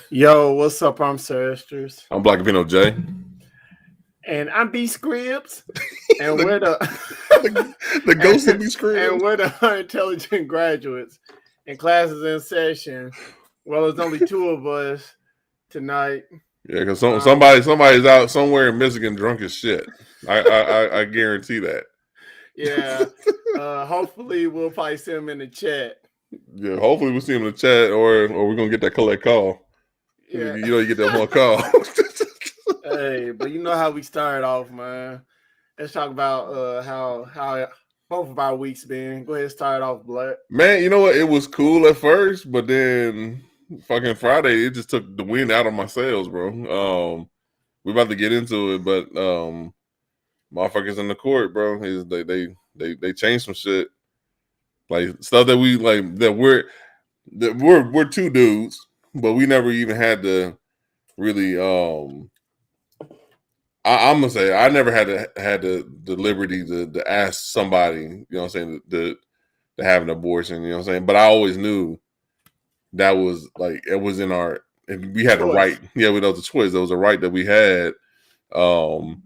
Yo, what's up? I'm Sisters. I'm Black Vino J. And I'm BScribbs. And the, we're the the ghost of and BScribbs. we're the unintelligent graduates. And classes in session. Well, there's only two of us tonight. Yeah, because somebody's out somewhere in Michigan drunk as shit. I guarantee that. Yeah. Hopefully we'll probably see them in the chat. Yeah, hopefully we'll see him in the chat, or we're gonna get that collect call. Yeah. You get that one call. Hey, but you know how we started off, man. Let's talk about how both of our weeks been. Go ahead, start off, Black. Man, you know what? It was cool at first, but then fucking Friday, it just took the wind out of my sails, bro. We're about to get into it, but motherfuckers in the court, bro, they changed some shit. Like stuff that we're two dudes, but we never even had to really I'm gonna say I never had the liberty to ask somebody, you know what I'm saying, to have an abortion, you know what I'm saying? But I always knew that was like it was in our we had the right. Yeah, we know the choice. There was a right that we had for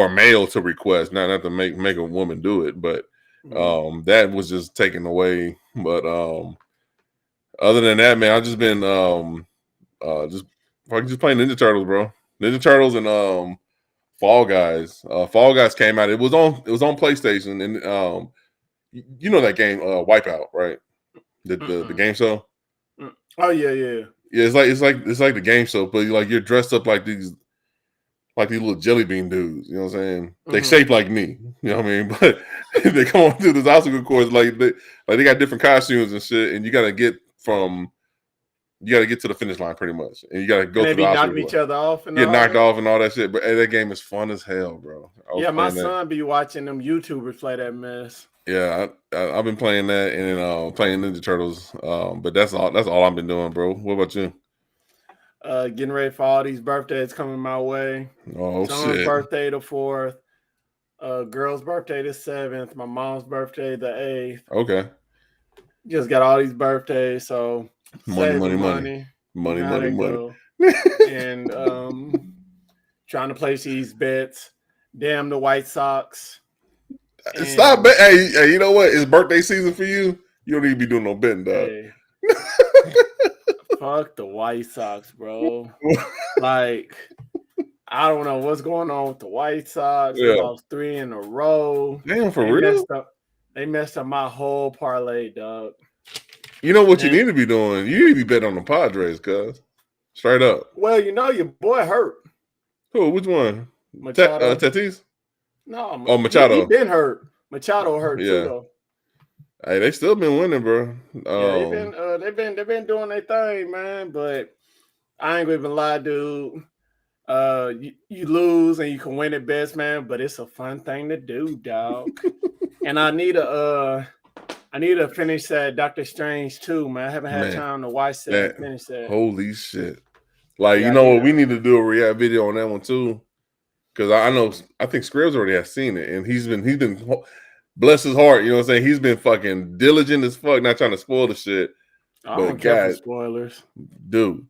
a male to request, not to make a woman do it, but that was just taken away. But other than that, man, I've just been just playing Ninja Turtles, bro. Ninja Turtles and Fall Guys. Fall Guys came out. It was on PlayStation, and you know that game Wipeout, right? The game show. Oh yeah. Yeah, it's like the game show, but like you're dressed up like these little jelly bean dudes. You know what I'm saying? They shape like me. You know what I mean? But they come on through this obstacle course like they got different costumes and shit, and you got to get to the finish line pretty much, and you got to go through the obstacle knocking each other off and get knocked off and all that shit. But hey, that game is fun as hell, bro. Yeah, my son be watching them YouTubers play that mess. Yeah, I've been playing that and playing Ninja Turtles. But that's all I've been doing, bro. What about you? Getting ready for all these birthdays coming my way. Oh, Son's shit. birthday the 4th. Girl's birthday the 7th. My mom's birthday the 8th. Okay. Just got all these birthdays, so money. And trying to place these bets. Damn the White Sox. Stop bet. Hey, you know what? It's birthday season for you. You don't need to be doing no betting, dog. Hey. Fuck the White Sox, bro. Like, I don't know what's going on with the White Sox. They lost 3 in a row. Damn, for real? They messed up my whole parlay, dog. You know what you need to be doing? You need to be betting on the Padres, cuz. Straight up. Well, you know your boy hurt. Who? Which one? Machado. Tatis? No. Oh, Machado. He been hurt. Machado hurt too, though. Hey, they still been winning, bro. They've been doing their thing, man. But I ain't gonna even lie, dude. You lose and you can win at best, man. But it's a fun thing to do, dog. And I need to finish that Doctor Strange too, man. I haven't had time to watch that and finish that. Holy shit! Like you know what? We need to do a react video on that one too, because I think Scribbs already has seen it, and he's been. Bless his heart, you know what I'm saying? He's been fucking diligent as fuck, not trying to spoil the shit. I don't care for spoilers. Dude,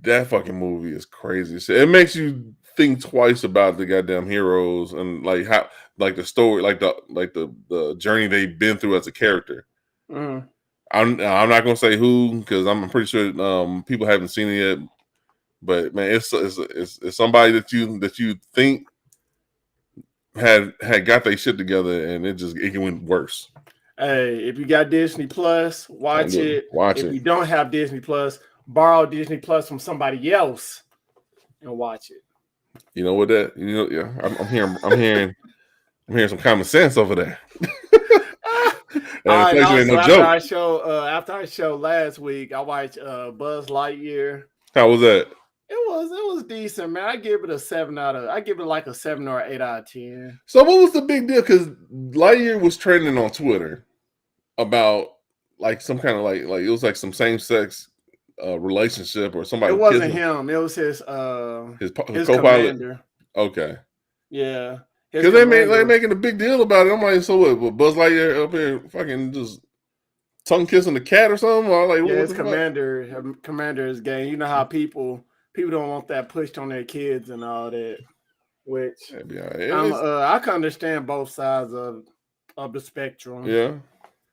that fucking movie is crazy. It makes you think twice about the goddamn heroes and like how like the story, like the journey they've been through as a character. Mm-hmm. I'm not gonna say who because I'm pretty sure people haven't seen it yet. But man, it's somebody that you think had got their shit together, and it went worse. Hey, if you got Disney Plus, watch it. If you don't have Disney Plus, borrow Disney Plus from somebody else and watch it. You know what that? You know, yeah. I'm hearing some common sense over there. After our show last week, I watched Buzz Lightyear. How was that? It was decent, man. I give it a 7 or 8 out of 10. So what was the big deal? Because Lightyear was trending on Twitter about like some kind of like it was like some same sex relationship or somebody. It wasn't him. It was his co-pilot. Commander. Okay. Yeah. Because they're making a big deal about it. I'm like, so what? Buzz Lightyear up here fucking just tongue kissing the cat or something? Or like, Yeah, what it's the fuck? Commander's game. You know how people don't want that pushed on their kids and all that. Which I can understand both sides of the spectrum. Yeah.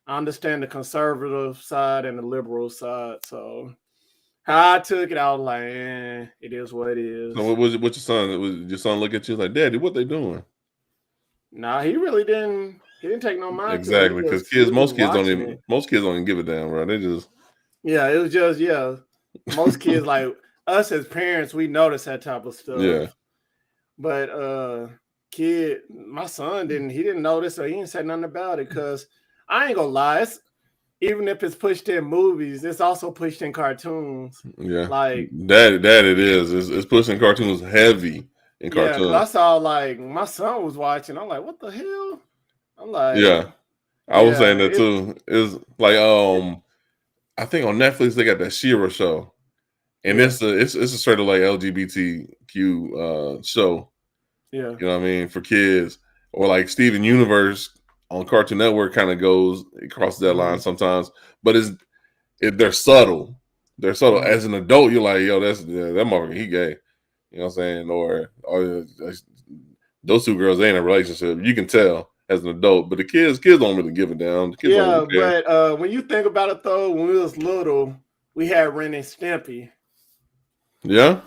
I understand the conservative side and the liberal side. So how I took it, I was like, it is what it is. So what was it? What your son? Was your son look at you like, Daddy, what they doing? Nah, he really didn't. He didn't take no mind to it. Exactly, because He was most just kids don't watching even it. give a damn, right? They just Yeah, it was just most kids like us as parents, we notice that type of stuff. Yeah. But my son didn't notice, or he didn't say nothing about it. Because I ain't gonna lie, even if it's pushed in movies, it's also pushed in cartoons. Yeah, like that it is. It's pushing cartoons heavy in yeah, because I cartoons. saw like my son was watching. I'm like, what the hell? I'm like, Yeah, I was saying that it, too. It's like I think on Netflix they got that She-Ra show, and yeah, it's a sort of like LGBTQ show. yeah, You know what I mean, for kids, or like Steven Universe on Cartoon Network kind of it crosses that line sometimes, but they're subtle. They're subtle. As an adult, you're like, yo, that motherfucker, he gay. You know what I'm saying? Or those two girls ain't in a relationship. You can tell as an adult, but the kids don't really give a damn. The kids don't really care. but when you think about it though, when we was little, we had Ren and Stimpy. Yeah,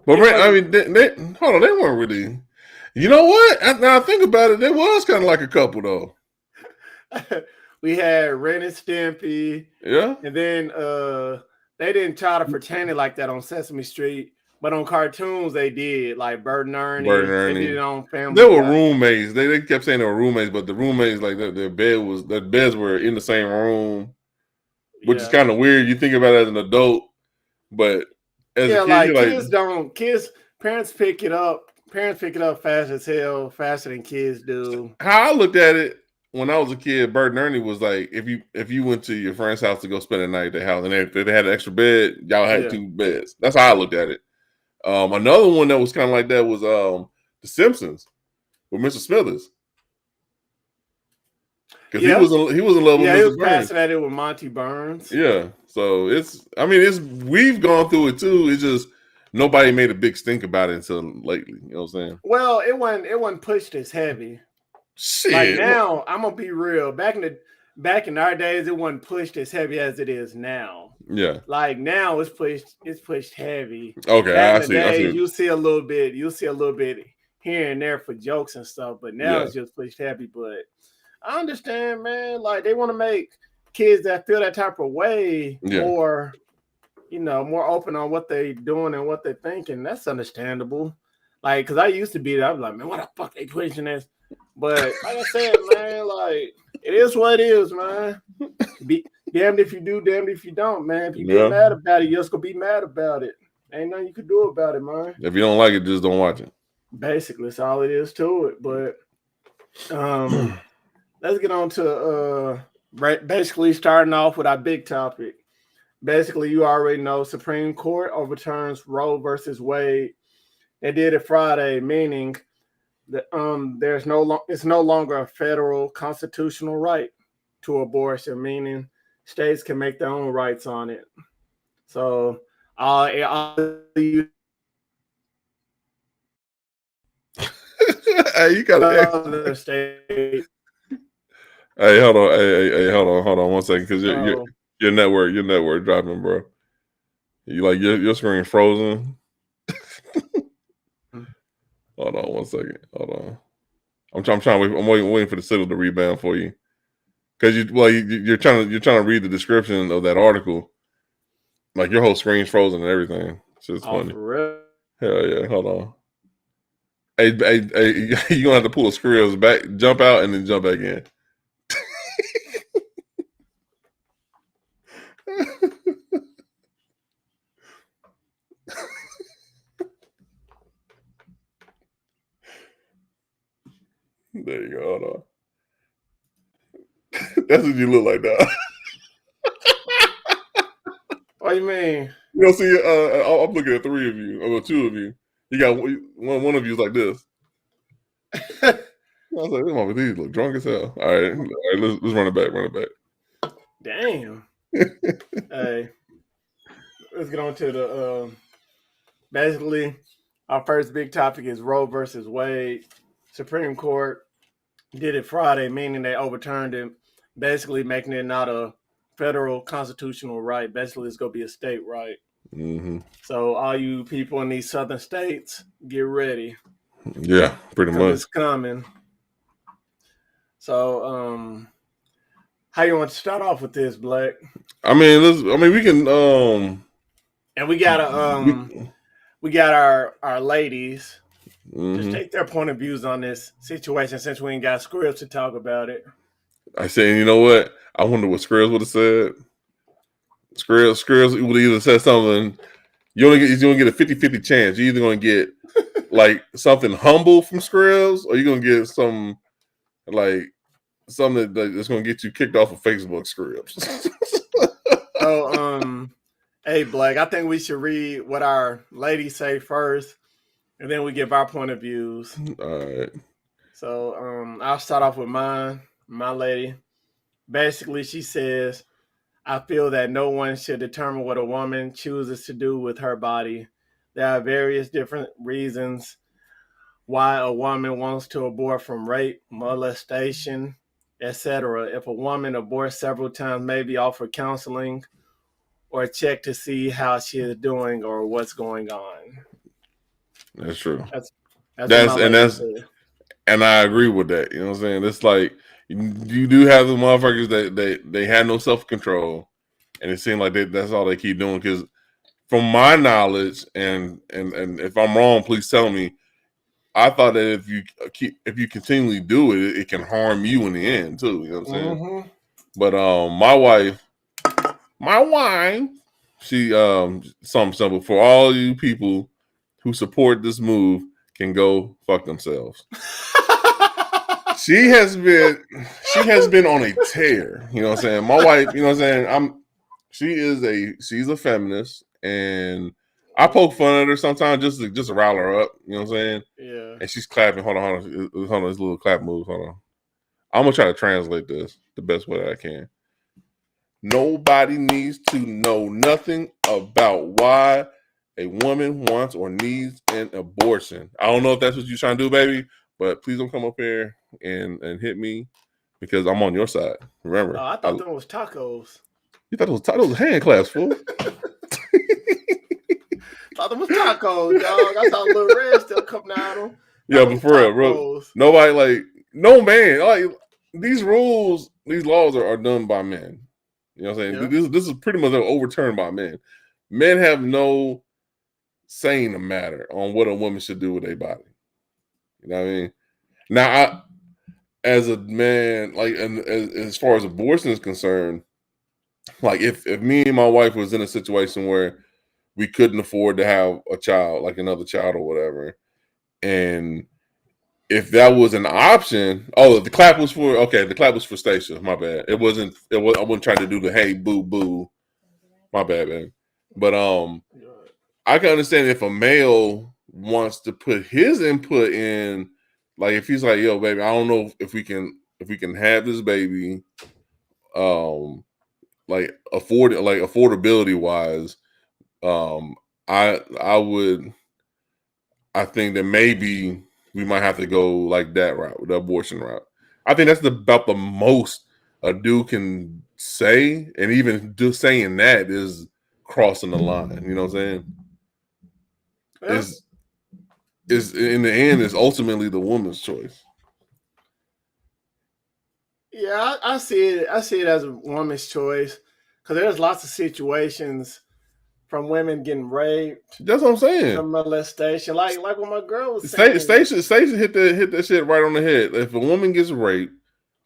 but I mean, they hold on, they weren't really. You know what? Now I think about it, they was kind of like a couple though. We had Ren and Stimpy. Yeah, and then they didn't try to pretend it like that on Sesame Street. But on cartoons, they did, like Bert and Ernie. They did it on Family They were Guy. roommates. They kept saying they were roommates, but the roommates, like their beds were in the same room, which is kind of weird. You think about it as an adult, but as a kid, like you're parents pick it up. Parents pick it up fast as hell, faster than kids do. How I looked at it when I was a kid, Bert and Ernie was like, if you went to your friend's house to go spend the night at their house, and if they had an extra bed, y'all had two beds. That's how I looked at it. Another one that was kind of like that was The Simpsons with Mr. Smithers, because he was in love with Mr. He was Burns. fascinated with Monty Burns. Yeah, so we've gone through it too. It's just nobody made a big stink about it until lately. You know what I'm saying? Well, it wasn't pushed as heavy. Shit. Like now, I'm gonna be real. Back in our days, it wasn't pushed as heavy as it is now. Yeah. Like now, it's pushed heavy. Okay, I see. You'll see a little bit here and there for jokes and stuff, but now it's just pushed heavy. But I understand, man. Like they want to make kids that feel that type of way more, more open on what they doing and what they're thinking. That's understandable. Like, cause I used to be that. I'm like, man, what the fuck they pushing this? But like I said, man, like it is what it is, man. Be damned if you do, damned if you don't, man. If you get mad about it, you're just gonna be mad about it. Ain't nothing you can do about it, man. If you don't like it, just don't watch it. Basically, that's all it is to it. But let's get on to basically starting off with our big topic. Basically, you already know Supreme Court overturns Roe versus Wade. They did it Friday, meaning that it's no longer a federal constitutional right to abortion, meaning states can make their own rights on it. So hey, you gotta other state. Hey, hold on. Hey, hold on 1 second, because your network dropping, bro. You like your screen frozen. Hold on 1 second. Hold on. I'm trying to wait. I'm waiting for the signal to rebound for you, because you're trying to read the description of that article. Like your whole screen's frozen and everything. It's just funny. For real? Hell yeah. Hold on. Hey, you're gonna have to pull the screws back, jump out, and then jump back in. There you go. Hold on. That's what you look like now. What do you mean? You know, see, I'm looking at three of you, or two of you. You got one of you's like this. I was like, these look drunk as hell. All right, let's run it back. Damn. Hey, let's get on to the basically our first big topic is Roe versus Wade. Supreme Court did it Friday, meaning they overturned it, basically making it not a federal constitutional right. Basically, it's gonna be a state right. Mm-hmm. So all you people in these southern states, get ready Yeah, pretty because much. it's coming. So, how you want to start off with this, Black? I mean, we can. And we got We, we got our ladies just mm-hmm. take their point of views on this situation since we ain't got scripts to talk about it. I said, you know what? I wonder what Skrill would have said. Skrill would either said something. You're gonna get a 50-50 chance. You're either gonna get like something humble from Skrills, or you're gonna get some like something that's gonna get you kicked off of Facebook Skrill. So, hey, Black, I think we should read what our ladies say first, and then we give our point of views. All right. So, I'll start off with my lady. Basically, she says, I feel that no one should determine what a woman chooses to do with her body. There are various different reasons why a woman wants to abort, from rape, molestation, etc. If a woman aborts several times, maybe offer counseling or check to see how she is doing or what's going on. That's true. That's what my lady said. And I agree with that. You know what I'm saying? It's like you do have the motherfuckers that they had no self control, and it seemed like that's all they keep doing. Because from my knowledge, and if I'm wrong, please tell me. I thought that if you continually do it, it can harm you in the end too. You know what I'm saying? Mm-hmm. But my wife, she something simple for all you people who support this move can go fuck themselves. She has been on a tear. You know what I'm saying? My wife, you know what I'm saying? She's a feminist, and I poke fun at her sometimes just to rile her up. You know what I'm saying? Yeah. And she's clapping. Hold on. This little clap moves. Hold on. I'm gonna try to translate this the best way that I can. Nobody needs to know nothing about why a woman wants or needs an abortion. I don't know if that's what you're trying to do, baby, but please don't come up here and hit me because I'm on your side. Remember, Oh, I thought that was tacos. You thought it was hand claps, fool. Thought it was tacos, dog. I thought Little Red still coming out of them. Yeah, but for real, bro, nobody like no man like these rules, these laws are done by men. You know what I'm saying? Yeah. This is pretty much overturned by men. Men have no say in the matter on what a woman should do with their body. You know what I mean? Now, as a man, like, and as far as abortion is concerned, like if me and my wife was in a situation where we couldn't afford to have a child, like another child or whatever, and if that was an option, the clap was for Stacia. My bad. I wasn't trying to do the hey boo boo. My bad, man. But I can understand if a male wants to put his input in, like if he's like, yo, baby, I don't know if we can have this baby, like affordability wise, I think that maybe we might have to go like that route, the abortion route. I think that's about the most a dude can say, and even just saying that is crossing the line. You know what I'm saying? Yeah. Is in the end is ultimately the woman's choice. Yeah, I see it. I see it as a woman's choice because there's lots of situations from women getting raped. That's what I'm saying. From molestation, like what my girl was saying. Stacey hit that shit right on the head. If a woman gets raped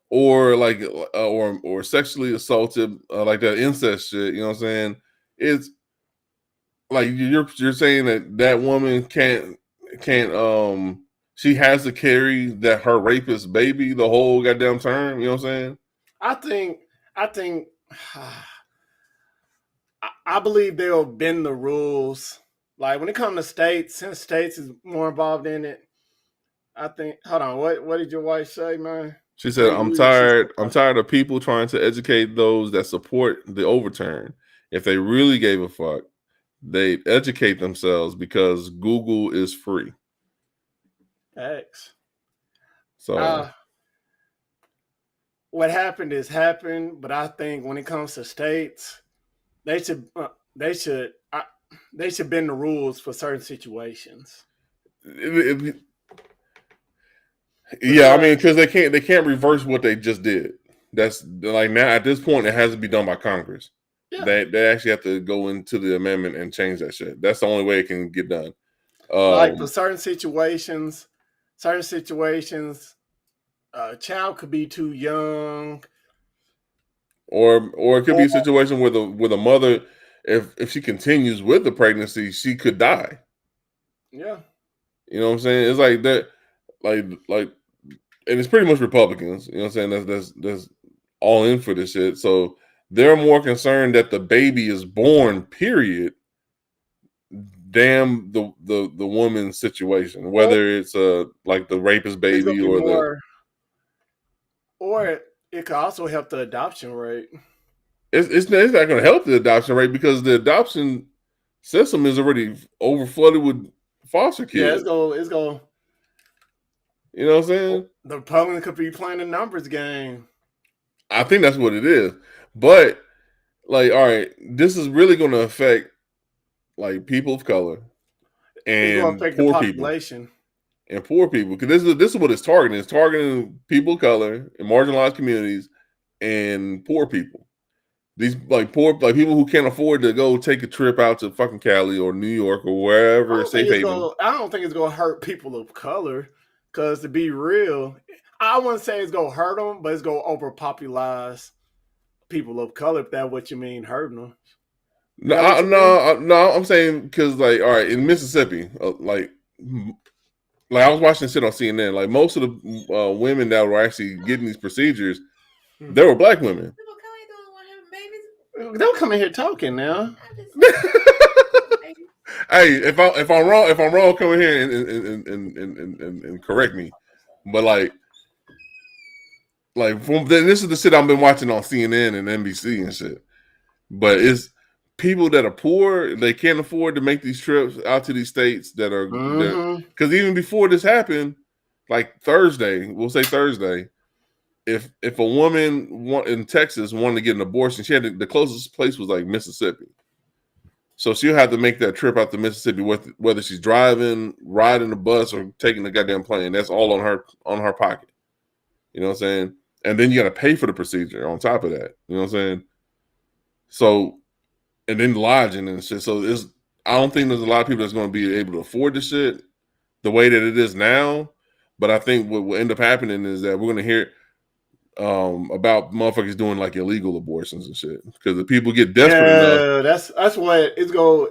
or like or sexually assaulted, like that incest shit, you know what I'm saying? It's like you're saying that woman can't she has to carry that her rapist baby the whole goddamn term. You know what I'm saying? I think I believe they'll bend the rules. Like when it comes to states, since states is more involved in it, I think. Hold on, what did your wife say, man? She said, Great "I'm leadership. tired. I'm tired of people trying to educate those that support the overturn. If they really gave a fuck, they'd educate themselves because Google is free." X. So What happened is happened, but I think when it comes to states, they should they should they should bend the rules for certain situations. yeah, I Because mean, because they can't reverse what they just did. That's like now at this point, it has to be done by Congress. yeah, They actually have to go into the amendment and change that shit. That's the only way it can get done. like for certain situations, a child could be too young, Or it could be or a situation where the mother, if she continues with the pregnancy, she could die. yeah, You know what I'm saying? It's like that, like, and it's pretty much Republicans. You know what I'm saying? That's all in for this shit. So they're more concerned that the baby is born. Period. Damn the woman's situation, or whether it's like the rapist it's gonna baby be or the more, or it could also help the adoption rate. it's not going to help the adoption rate because the adoption system is already over flooded with foster Yeah, kids. it's go. You know what I'm saying? The Republicans could be playing the numbers game. I think that's what it is. But like, all right, this is really going to affect like people of color It's going to and affect the poor people population. because this is what it's targeting. It's targeting people of color and marginalized communities and poor people. These like poor like people who can't afford to go take a trip out to fucking Cali or New York or wherever safe haven. I don't think it's gonna hurt people of color. Because to be real, I wouldn't say it's gonna hurt them, but it's gonna overpopularize people of color. If that's what you mean, hurting them. Is No, that what you mean? no. I'm saying because like all right in Mississippi, like I was watching shit on CNN. Like most of the women that were actually getting these procedures, they were black women. Don't come in here talking now. Hey, if I'm wrong, come in here and correct me. But like from this is the shit I've been watching on CNN and NBC and shit. But it's people that are poor, they can't afford to make these trips out to these states that are because even before this happened, like Thursday, we'll say Thursday, if a woman in Texas wanted to get an abortion, she had the closest place was like Mississippi. So she'll have to make that trip out to Mississippi, whether she's driving, riding the bus, or taking the goddamn plane. That's all on her pocket. You know what I'm saying? And then you got to pay for the procedure on top of that. You know what I'm saying? So, and then lodging and shit. So I don't think there's a lot of people that's going to be able to afford the shit the way that it is now. But I think what will end up happening is that we're going to hear about motherfuckers doing like illegal abortions and shit because the people get desperate enough. Yeah, that's what it's go.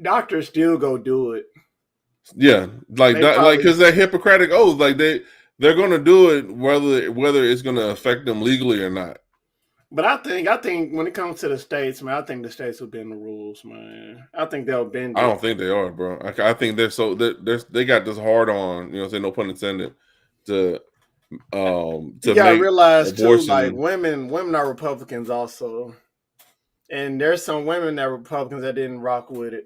Doctors still go do it. Yeah, like that, like because that Hippocratic oath, like they're gonna do it whether it's gonna affect them legally or not. But I think when it comes to the states, man, I think the states will bend the rules, man. I think they'll bend it. I don't think they are, bro. I think they got this hard on, you know, say no pun intended, to you gotta make realize abortion. too, like women are Republicans also, and there's some women that are Republicans that didn't rock with it.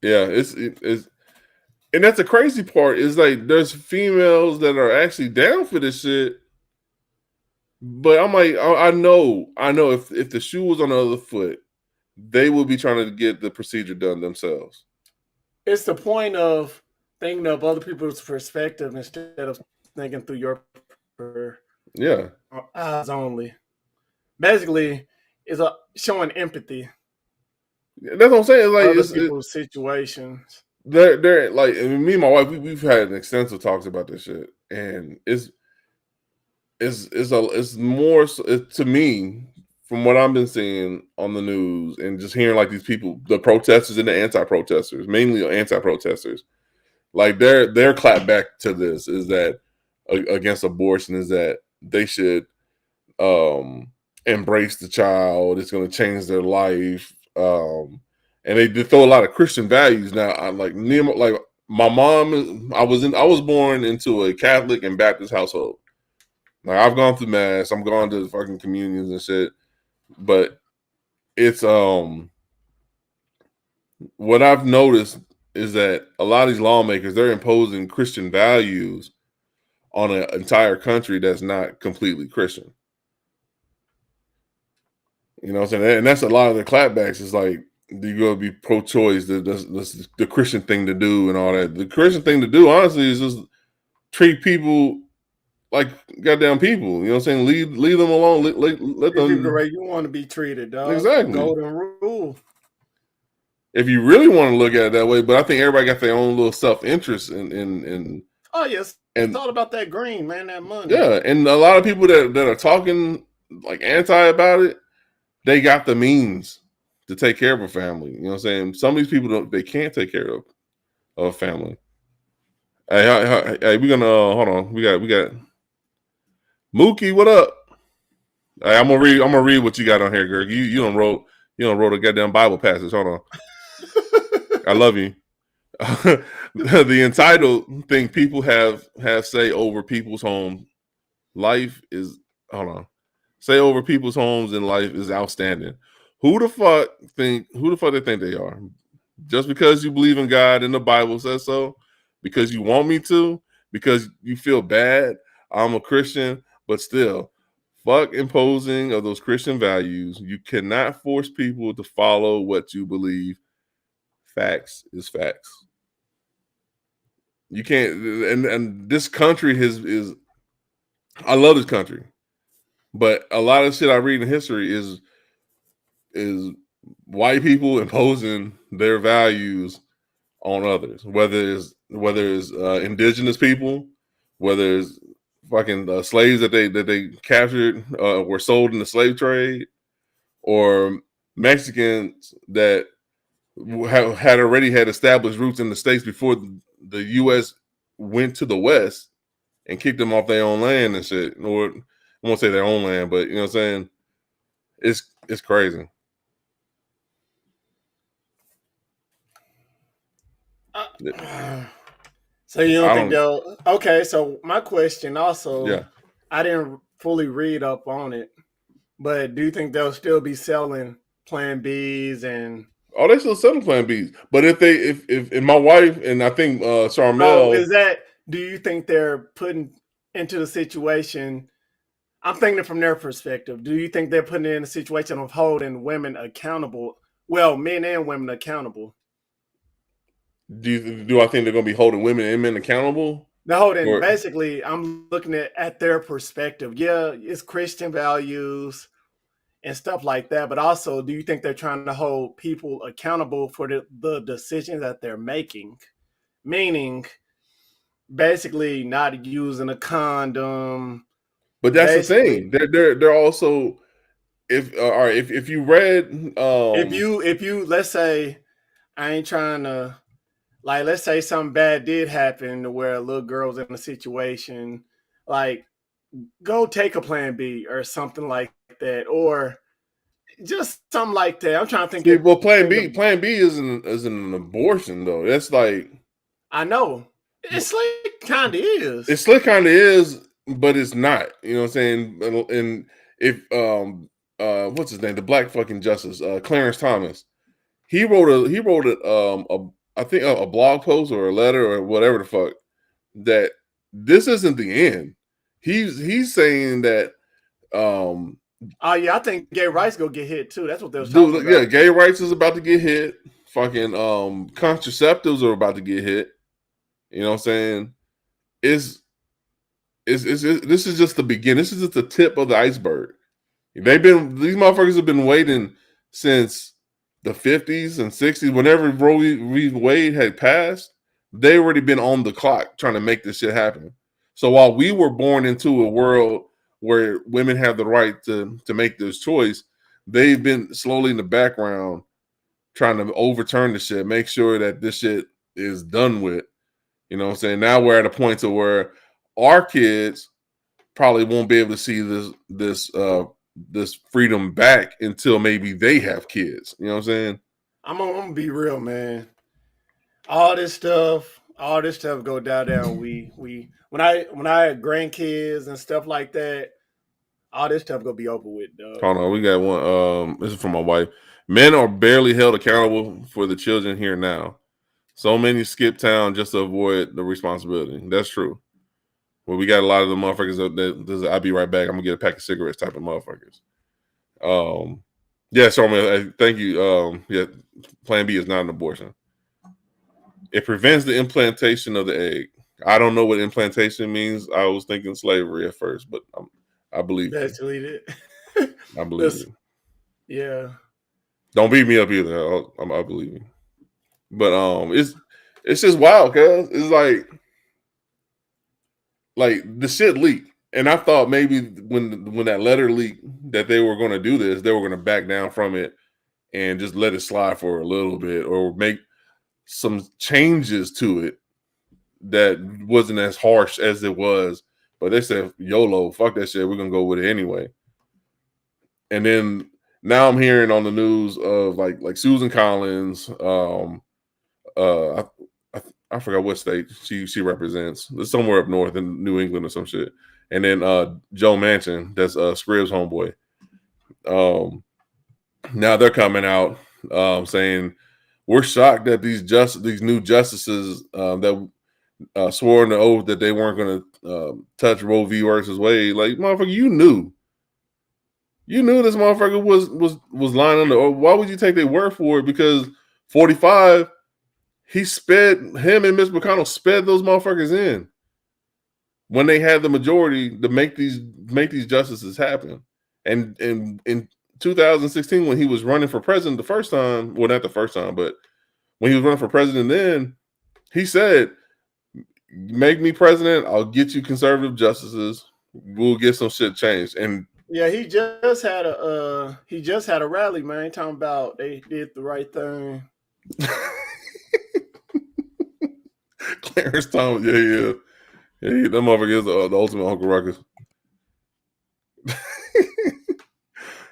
Yeah, it's and that's the crazy part is like there's females that are actually down for this shit. But I'm like, I know if the shoe was on the other foot, they would be trying to get the procedure done themselves. It's the point of thinking of other people's perspective instead of thinking through your eyes only. Basically, it's showing empathy. That's what I'm saying. Like other people's situations. They're like, I mean, me and my wife, we've had extensive talks about this shit, and it's more to me from what I've been seeing on the news and just hearing like these people, the protesters and the anti-protesters, mainly anti-protesters, like their clap back to this is that against abortion is that they should embrace the child. It's going to change their life, and they throw a lot of Christian values now. I like my mom, I was born into a Catholic and Baptist household. Like I've gone through mass, I'm going to fucking communions and shit, but it's what I've noticed is that a lot of these lawmakers, they're imposing Christian values on an entire country that's not completely Christian. You know what I'm saying? And that's a lot of the clapbacks. Is like, you're going to be pro-choice, that's the Christian thing to do and all that. The Christian thing to do, honestly, is just treat people like goddamn people. You know what I'm saying? Leave them alone. Let them. The way you want to be treated, dog. Exactly. Golden rule. If you really want to look at it that way, but I think everybody got their own little self-interest in oh yes, it's all about that green, man, that money. Yeah, and a lot of people that are talking like anti about it, they got the means to take care of a family. You know what I'm saying? Some of these people they can't take care of a family. Hey, we're gonna hold on. We got Mookie. What up? Hey, I'm gonna read what you got on here, Greg. You don't wrote a goddamn Bible passage. Hold on. I love you. The entitled thing people have say over people's home life is say over people's homes in life is outstanding. Who the fuck they think they are? Just because you believe in God and the Bible says so? Because you want me to? Because you feel bad? I'm a Christian, but still, fuck imposing of those Christian values. You cannot force people to follow what you believe. Facts is facts. You can't, and this country is. I love this country, but a lot of shit I read in history is white people imposing their values on others, whether it's indigenous people, whether it's fucking slaves that they captured were sold in the slave trade, or Mexicans that had already had established roots in the States before the U.S. went to the West and kicked them off their own land and shit. Or I won't say their own land, but you know what I'm saying? It's crazy. So you don't think they'll? Okay, so my question also, yeah, I didn't fully read up on it, but do you think they'll still be selling Plan Bs and? Oh, they still selling Plan Bs, but if my wife and I think Charmel, is that? Do you think they're putting into the situation? I'm thinking from their perspective. Do you think they're putting in a situation of holding women accountable? Well, men and women accountable. Do I think they're going to be holding women and men accountable? They're holding, basically, I'm looking at their perspective. Yeah, it's Christian values and stuff like that. But also, do you think they're trying to hold people accountable for the decisions that they're making? Meaning, basically, not using a condom. But that's the thing. They're also all right. If you read if you let's say I ain't trying to. Like, let's say something bad did happen to where a little girl's in a situation, like, go take a Plan B or something like that, or just something like that. I'm trying to think. Well, Plan B isn't an abortion though. That's like, I know it's like kind of is. It's like kind of is, but it's not. You know what I'm saying? And if what's his name? The black fucking justice, Clarence Thomas. He wrote I think a blog post or a letter or whatever the fuck that this isn't the end. He's saying that oh yeah, I think gay rights gonna get hit too. That's what they was talking about. Yeah, gay rights is about to get hit. Fucking contraceptives are about to get hit. You know what I'm saying? This is just the beginning. This is just the tip of the iceberg. These motherfuckers have been waiting since the 50s and 60s, whenever Roe v. Wade had passed, they already been on the clock trying to make this shit happen. So while we were born into a world where women have the right to make this choice, they've been slowly in the background trying to overturn the shit, make sure that this shit is done with. You know what I'm saying? Now we're at a point to where our kids probably won't be able to see this freedom back until maybe they have kids. You know what I'm saying? I'm gonna be real, man. All this stuff all this stuff go down. We when I had grandkids and stuff like that, all this stuff gonna be over with, dog. Hold on, we got one. This is from my wife. Men are barely held accountable for the children here now. So many skip town just to avoid the responsibility. That's true. Well, we got a lot of the motherfuckers that I'll be right back. I'm gonna get a pack of cigarettes type of motherfuckers. Yeah, so man, thank you. Yeah, Plan B is not an abortion. It prevents the implantation of the egg. I don't know what implantation means. I was thinking slavery at first, but I believe you. That's deleted. I believe you. Yeah. Don't beat me up either. I believe you. But it's just wild, cuz it's like the shit leaked. And I thought maybe when that letter leaked that they were gonna do this, they were gonna back down from it and just let it slide for a little bit or make some changes to it that wasn't as harsh as it was. But they said, YOLO, fuck that shit. We're gonna go with it anyway. And then now I'm hearing on the news of like Susan Collins, I forgot what state she represents. It's somewhere up north in New England or some shit. And then Joe Manchin, that's Scribbs' homeboy. Now they're coming out saying we're shocked that these new justices that swore on the oath that they weren't going to touch Roe v. versus Wade. Like, motherfucker, you knew this motherfucker was lying on the oath. Why would you take their word for it? Because 45. Him and Mitch McConnell sped those motherfuckers in when they had the majority to make these justices happen. And in 2016, when he was running for president the first time, well, not the first time, but when he was running for president, then he said, "Make me president, I'll get you conservative justices. We'll get some shit changed." And yeah, he just had a rally, man, talking about they did the right thing. Clarence Thomas, yeah, that motherfucker is the ultimate Uncle Ruckus.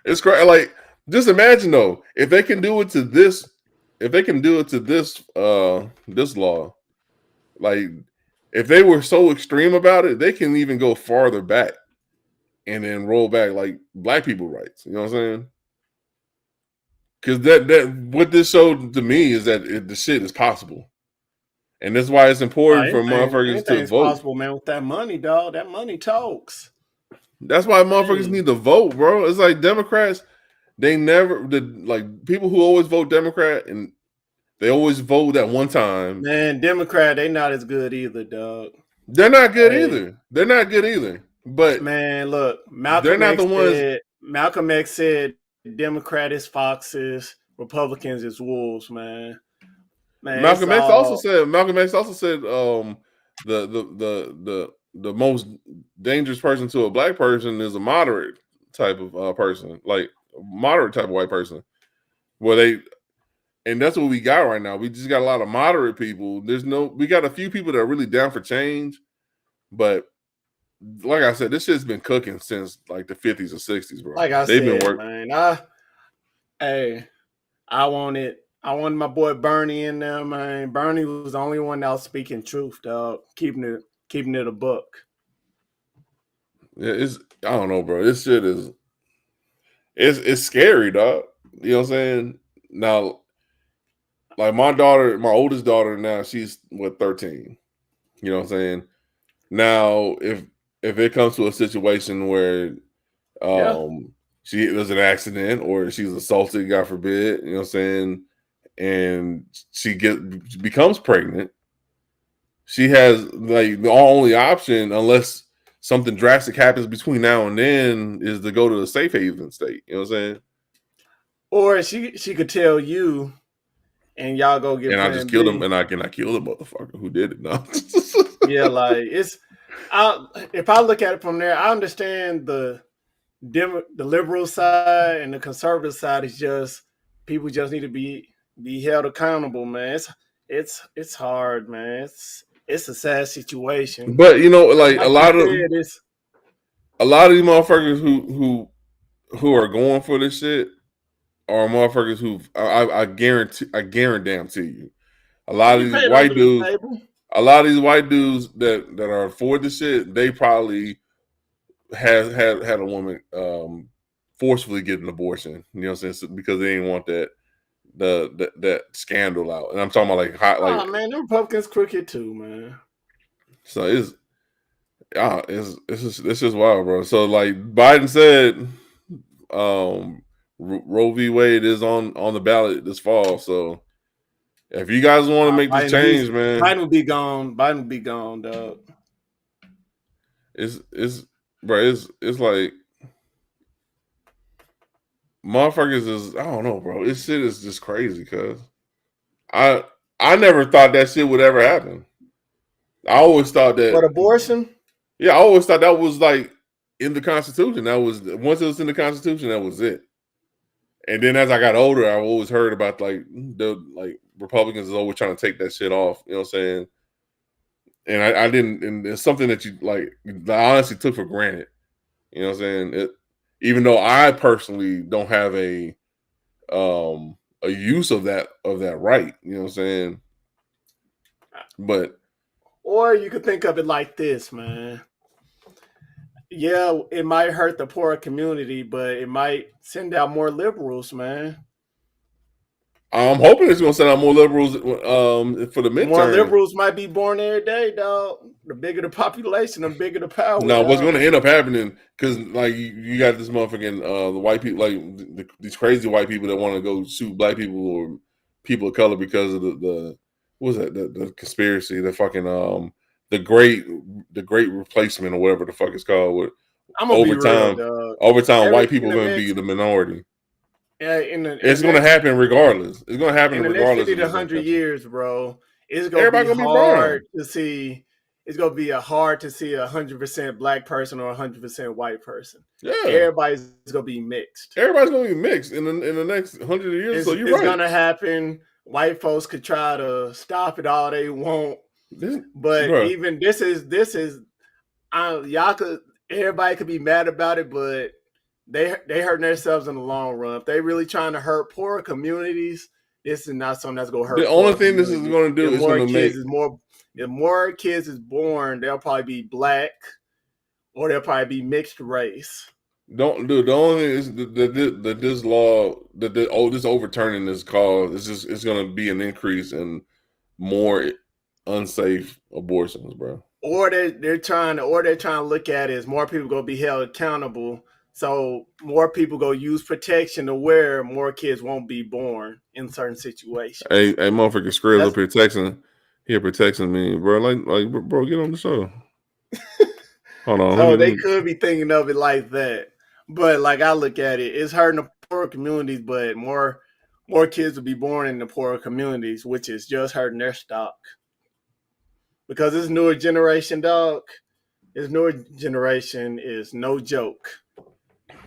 It's crazy. Like, just imagine though, if they can do it to this, this law, like if they were so extreme about it, they can even go farther back and then roll back like black people rights. You know what I'm saying? Because that what this showed to me is that the shit is possible. And that's why it's important for motherfuckers to vote. Possible, man, with that money, dog. That money talks. That's why motherfuckers need to vote, bro. It's like Democrats, they never like people who always vote Democrat and they always vote that one time. Man, Democrat, they not as good either, dog. They're not good either. They're not good either. But man, look, Malcolm X said Democrat is foxes, Republicans is wolves, man. Malcolm X also said the most dangerous person to a black person is a moderate type of person, like moderate type of white person. And that's what we got right now. We just got a lot of moderate people. We got a few people that are really down for change, but like I said, this shit's been cooking since like the 50s or 60s, bro. Like I said, man, I wanted my boy Bernie in there, man. Bernie was the only one that was speaking truth, dog. Keeping it a buck. Yeah, I don't know, bro. This shit is it's scary, dog. You know what I'm saying? Now, like my oldest daughter now, she's 13. You know what I'm saying? Now, if it comes to a situation where there's an accident or she's assaulted, God forbid, you know what I'm saying, and she becomes pregnant, she has like the only option, unless something drastic happens between now and then, is to go to the safe haven state. You know what I'm saying? Or she could tell you, and y'all go get. And I just killed him, and I kill the motherfucker who did it. No. Yeah, like if I look at it from there, I understand the liberal side and the conservative side is just people just need to be held accountable, man. It's hard, man. It's a sad situation. But you know, like a lot of these motherfuckers who are going for this shit are motherfuckers who I guarantee you, a lot of these white dudes. a lot of these white dudes that are for the shit, they probably had a woman forcefully get an abortion. You know what I'm saying? Because they didn't want that scandal out. And I'm talking about like hot, like, Oh man, the Republicans crooked too, man. so it's just wild, bro. So like Biden said, Roe v. Wade is on the ballot this fall. So if you guys want to make this change, man, Biden will be gone. Biden will be gone, dog. it's like motherfuckers is, I don't know, bro. This shit is just crazy, cuz I never thought that shit would ever happen. I always thought that. What, abortion? Yeah, I always thought that was like in the Constitution. That was, once it was in the Constitution, that was it. And then as I got older, I always heard about like the Republicans is always trying to take that shit off. You know what I'm saying? And I didn't. And it's something that you like, I honestly took for granted. You know what I'm saying? Even though I personally don't have a use of that right. You know what I'm saying? But or you could think of it like this, man. Yeah, it might hurt the poor community, but it might send out more liberals, man. I'm hoping it's going to send out more liberals for the midterm. More liberals might be born every day, dog. The bigger the population, the bigger the power. No, what's going to end up happening, because like you got this motherfucking the white people, like these crazy white people that want to go shoot black people or people of color because of the what was that, the conspiracy, the fucking the great replacement or whatever the fuck it's called. With I'm gonna be real, dog. Over time, white people are going to be the minority. Yeah, it's going to happen regardless. It's going to happen regardless. In the next 50 to 100 years, bro, it's going to be hard to see. It's going to be hard to see 100% black person or 100% white person. Yeah, everybody's going to be mixed. Everybody's going to be mixed in the next 100 years. It's going to happen. White folks could try to stop it all they want, but even this is y'all could. Everybody could be mad about it, but they hurting themselves in the long run. If they really trying to hurt poor communities, this is not something that's going to hurt. The only thing this is going to do is going to make if more kids is born, they'll probably be black or they'll probably be mixed race. The only thing is that this law, this overturning this cause, it's going to be an increase in more unsafe abortions, bro. Or they're trying to look at it as more people going to be held accountable. So more people go use protection to where more kids won't be born in certain situations. Hey, motherfucker, Skrill up here texting me, bro. Like, bro, get on the show. Hold on. So they could be thinking of it like that, but like I look at it, it's hurting the poor communities, but more kids will be born in the poorer communities, which is just hurting their stock. Because this newer generation, dog, this newer generation is no joke.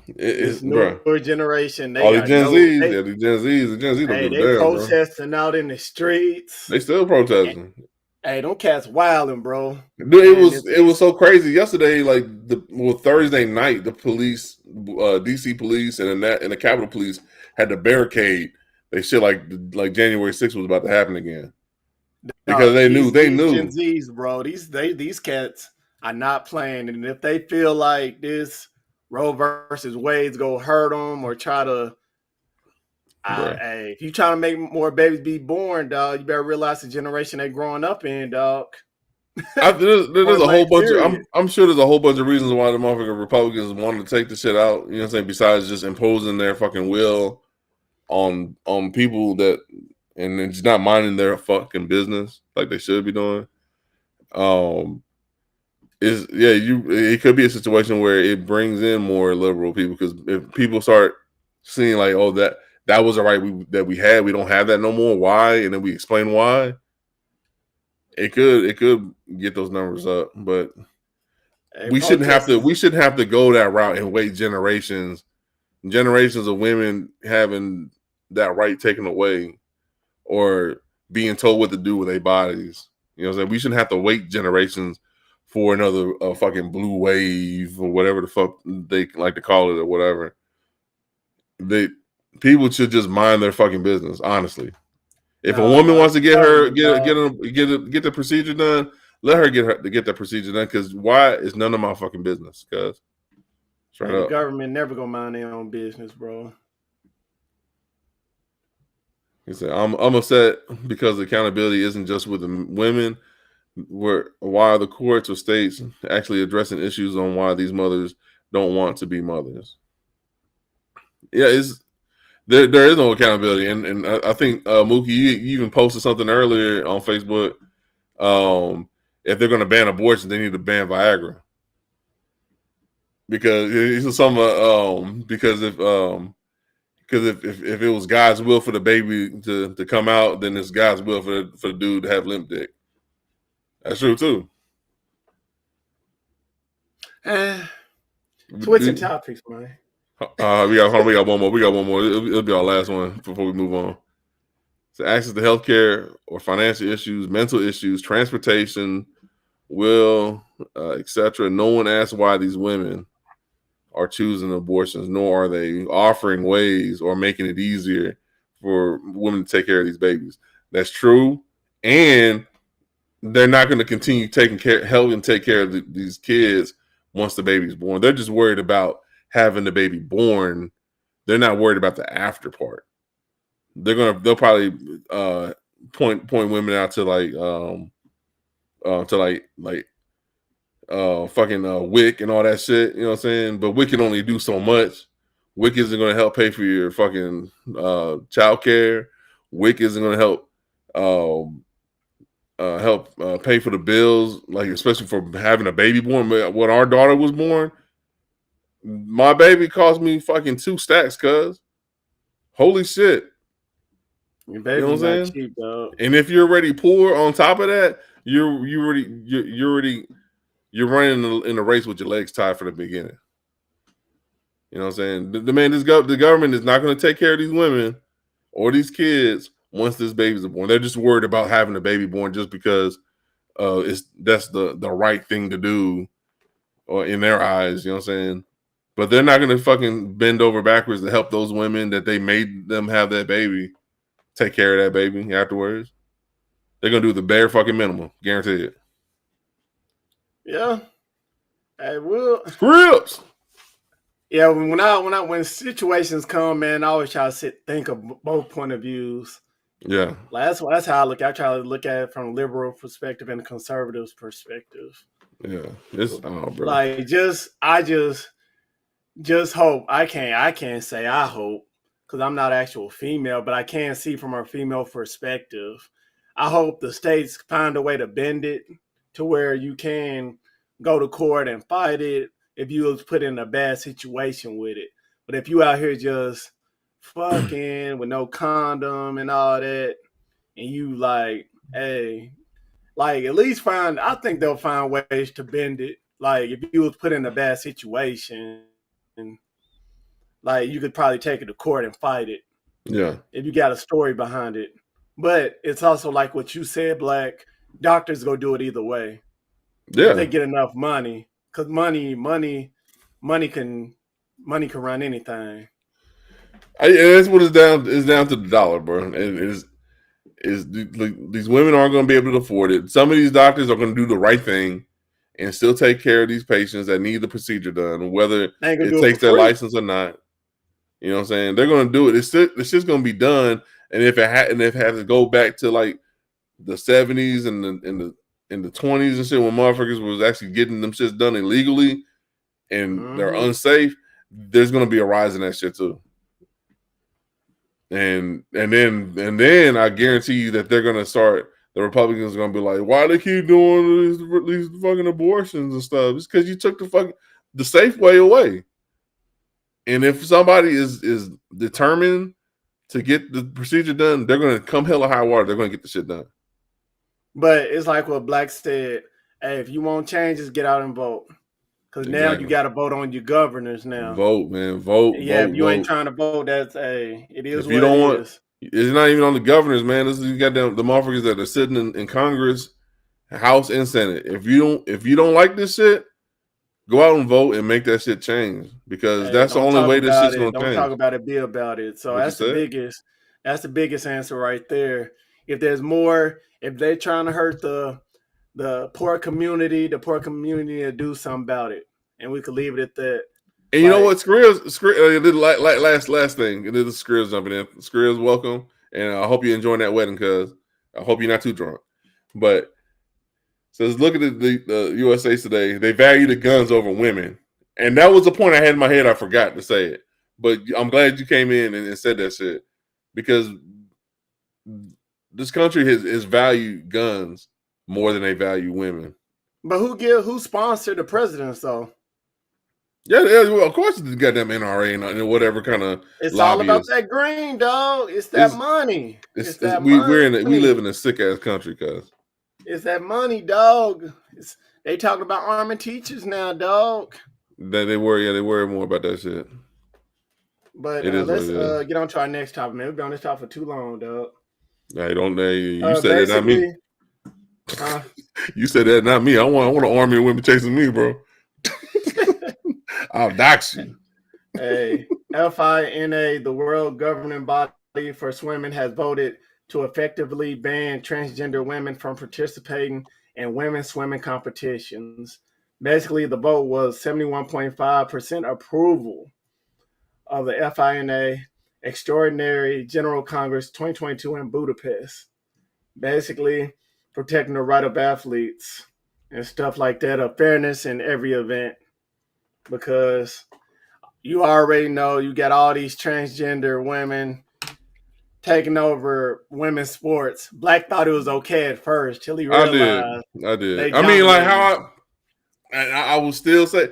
It's newer generation. The Gen Zs. Hey, they protesting out in the streets. They still protesting. Hey, don't cats wilding, bro. Dude, it was so crazy yesterday. Like Thursday night, the police, DC police, and the Capitol Police had to barricade. They shit like January 6th was about to happen again. Because they knew. Gen Zs, bro. These cats are not playing, and if they feel like this Roe versus Wade's gonna hurt them or try to, hey, if you trying to make more babies be born, dog, you better realize the generation they growing up in, dog. There's a whole bunch of. I'm sure there's a whole bunch of reasons why the motherfucking Republicans wanted to take the shit out. You know what I'm saying? Besides just imposing their fucking will on people that. And it's not minding their fucking business like they should be doing. It could be a situation where it brings in more liberal people, because if people start seeing like, oh, that was a right that we had, we don't have that no more. Why? And then we explain why. It could get those numbers up, but we shouldn't have to go that route and wait generations of women having that right taken away, or being told what to do with their bodies. You know what I'm saying? We shouldn't have to wait generations for another fucking blue wave or whatever the fuck they like to call it or whatever. People should just mind their fucking business, honestly. If a No, woman no, wants it's to the get her government, dog. get the procedure done, let her get that procedure done. Because why is none of my fucking business? Cause straight Man, the up. government never gonna mind their own business, bro. He said, I'm upset because accountability isn't just with the women. Why are the courts or states actually addressing issues on why these mothers don't want to be mothers? Yeah, it's there is no accountability, and I think Mookie, you even posted something earlier on Facebook. If they're going to ban abortion, they need to ban Viagra because it's some because if it was God's will for the baby to come out, then it's God's will for the dude to have limp dick. That's true too. Eh, switching topics, man. We got one more. We got one more. It'll be our last one before we move on. So access to healthcare or financial issues, mental issues, transportation, will, etc. No one asks why these women are choosing abortions, nor are they offering ways or making it easier for women to take care of these babies. That's true, and they're not going to continue helping take care of these kids once the baby's born. They're just worried about having the baby born. They're not worried about the after part. They'll probably point women out to fucking WIC and all that shit. You know what I'm saying? But WIC can only do so much. WIC isn't going to help pay for your fucking child care. WIC isn't going to help pay for the bills, like especially for having a baby born. When our daughter was born, my baby cost me fucking 2 stacks, cuz. Holy shit. Your You know what baby's I'm not saying? cheap, dog. And if you're already poor on top of that, you're running in a race with your legs tied from the beginning. You know what I'm saying? The government is not going to take care of these women or these kids once this baby's born. They're just worried about having a baby born just because that's the right thing to do, or in their eyes. You know what I'm saying? But they're not going to fucking bend over backwards to help those women that they made them have that baby take care of that baby afterwards. They're gonna do the bare fucking minimum, guaranteed. Yeah, I will. Scripps. Yeah, when situations come, man, I always try to think of both point of views. Yeah, Like, that's how I look. I try to look at it from a liberal perspective and a conservative perspective. yeah. It's bro. Like, just hope. I can't say I hope because I'm not actual female, but I can see from a female perspective. I hope the states find a way to bend it to where you can go to court and fight it if you was put in a bad situation with it. But if you out here just fucking with no condom and all that, and you like, hey, like at least I think they'll find ways to bend it. Like if you was put in a bad situation, like you could probably take it to court and fight it Yeah, if you got a story behind it. But it's also like what you said, Black. Doctors go do it either way if yeah. they get enough money, because money can run anything. That's what it's down. It's down to the dollar, bro. And these women aren't going to be able to afford it. Some of these doctors are going to do the right thing and still take care of these patients that need the procedure done, whether They ain't gonna it do it for takes their free. license or not. You know what I'm saying? They're going to do it. It's just going to be done. And if it had to go back to like the 70s and the 20s and shit, when motherfuckers was actually getting them shits done illegally and they're unsafe, there's going to be a rise in that shit too. And then I guarantee you that they're gonna start. The Republicans are gonna be like, "Why they keep doing these fucking abortions and stuff?" It's because you took the safe way away. And if somebody is determined to get the procedure done, they're gonna come hell or high water. They're gonna get the shit done. But it's like what Black said. Hey, if you want change, just get out and vote. Because now you Exactly. got to vote on your governors now. Vote, man. Vote. Yeah, Vote. if you ain't Vote. trying to vote, it is If you what it don't want, is. it's not even on the governors, man. This is you got the motherfuckers that are sitting in Congress, House, and Senate. If you don't like this shit, go out and vote and make that shit change, because Hey, that's the don't only talk way this about shit's it. gonna Don't talk change. about it. Be about it. So What you that's the said? biggest. That's the biggest answer right there. if there's more, if they're trying to hurt the poor community to do something about it, and we could leave it at that. And you know what, last thing, it is Skrill's jumping in. Skrill's welcome, and I hope you're enjoying that wedding, cuz I hope you're not too drunk. But says, look at the USA Today. They value the guns over women, and that was the point I had in my head. I forgot to say it, but I'm glad you came in and said that shit, because this country has valued guns more than they value women. But who sponsored the presidents though? Yeah, well, of course it's the goddamn NRA and whatever kind of. It's all about that green, dog. It's that money. It's that money. We live in a sick ass country, cuz. It's that money, dog. They talking about arming teachers now, dog. They worry more about that shit. But let's get on to our next topic, man. We've been on this topic for too long, dog. Hey, you said that, not me. You said that, not me. I want an army of women chasing me, bro. I'll dox you. Hey, FINA, the world governing body for swimming, has voted to effectively ban transgender women from participating in women's swimming competitions. Basically, the vote was 71.5% approval of the FINA Extraordinary General Congress 2022 in Budapest. Basically, protecting the right of athletes and stuff like that, of fairness in every event. Because you already know you got all these transgender women taking over women's sports. Black thought it was okay at first till he realized. I did. I mean, like how I would still say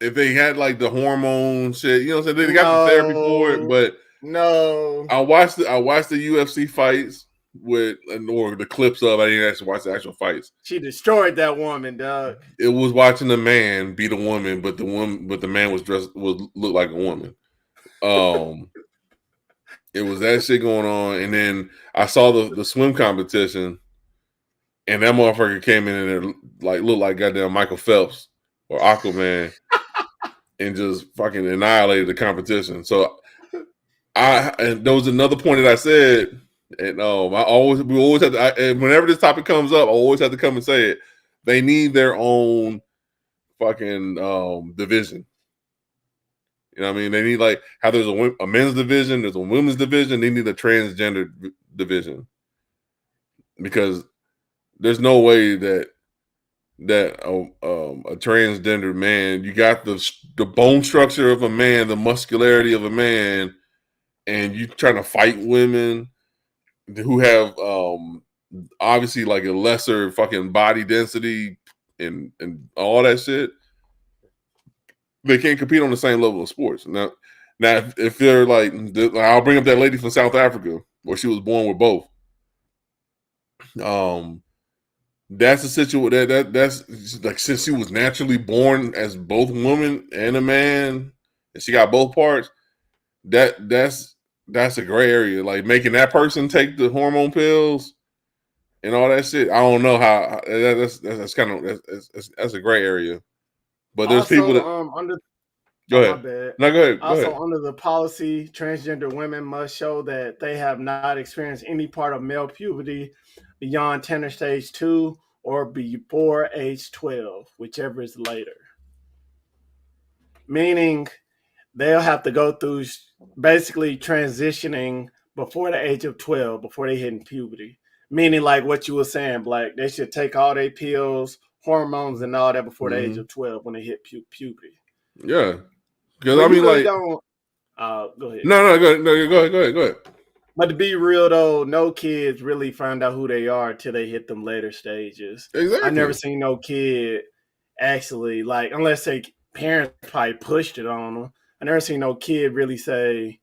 if they had like the hormone shit, you know what I'm saying? They got the therapy for it, but no. I watched the UFC fights or the clips of. I didn't actually watch the actual fights. She destroyed that woman, dog. It was watching the man beat a woman, but the man was looked like a woman. It was that shit going on, and then I saw the swim competition, and that motherfucker came in and like looked like goddamn Michael Phelps or Aquaman, and just fucking annihilated the competition. So and there was another point that I said. And we always have to. And whenever this topic comes up, I always have to come and say it. They need their own fucking division. You know what I mean? They need like how there's a men's division, there's a women's division. They need a transgender division, because there's no way that a transgender man, you got the bone structure of a man, the muscularity of a man, and you trying to fight women who have obviously like a lesser fucking body density and all that shit. They can't compete on the same level of sports. Now if they're like, I'll bring up that lady from South Africa where she was born with both. That's a situation that's like, since she was naturally born as both woman and a man, and she got both parts. That's a gray area. Like making that person take the hormone pills and all that shit. I don't know how. That's kind of that's a gray area. But there's also, people that go ahead. No, go ahead. Also, under the policy, transgender women must show that they have not experienced any part of male puberty beyond tender stage 2 or before age 12, whichever is later. Meaning they'll have to go through basically transitioning before the age of 12, before they hit puberty. Meaning like what you were saying, Black, they should take all their pills, hormones, and all that before the age of 12 when they hit puberty. Yeah. Because I mean, really go ahead. No, go ahead. But to be real though, no kids really find out who they are till they hit them later stages. Exactly. I've never seen no kid actually, like, unless they parents probably pushed it on them. I never seen no kid really say,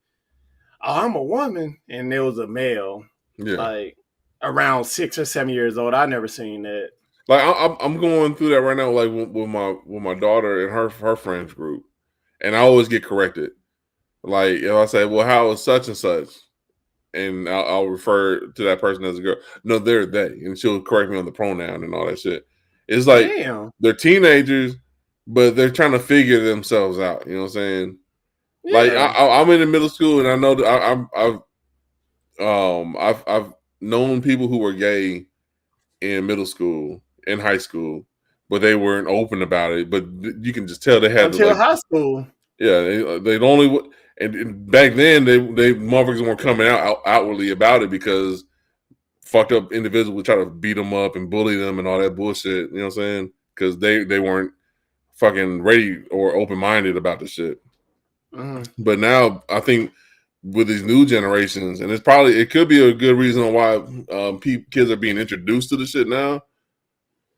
"Oh, I'm a woman," and there was a male. Yeah. Like around 6 or 7 years old. I never seen that. Like I'm going through that right now, like with my daughter and her friends group, and I always get corrected. Like if I say, "Well, how is such and such?" and I'll refer to that person as a girl. No, they're they, and she'll correct me on the pronoun and all that shit. It's like they're teenagers, but they're trying to figure themselves out. You know what I'm saying? Yeah. Like I'm in the middle school, and I know that I've known people who were gay in middle school, in high school, but they weren't open about it. But you can just tell they had to until like, high school. yeah, they only and back then they motherfuckers weren't coming outwardly about it because fucked up individuals would try to beat them up and bully them and all that bullshit. You know what I'm saying? Because they weren't fucking ready or open minded about the shit. Mm-hmm. But now I think with these new generations, and it could be a good reason why kids are being introduced to the shit now,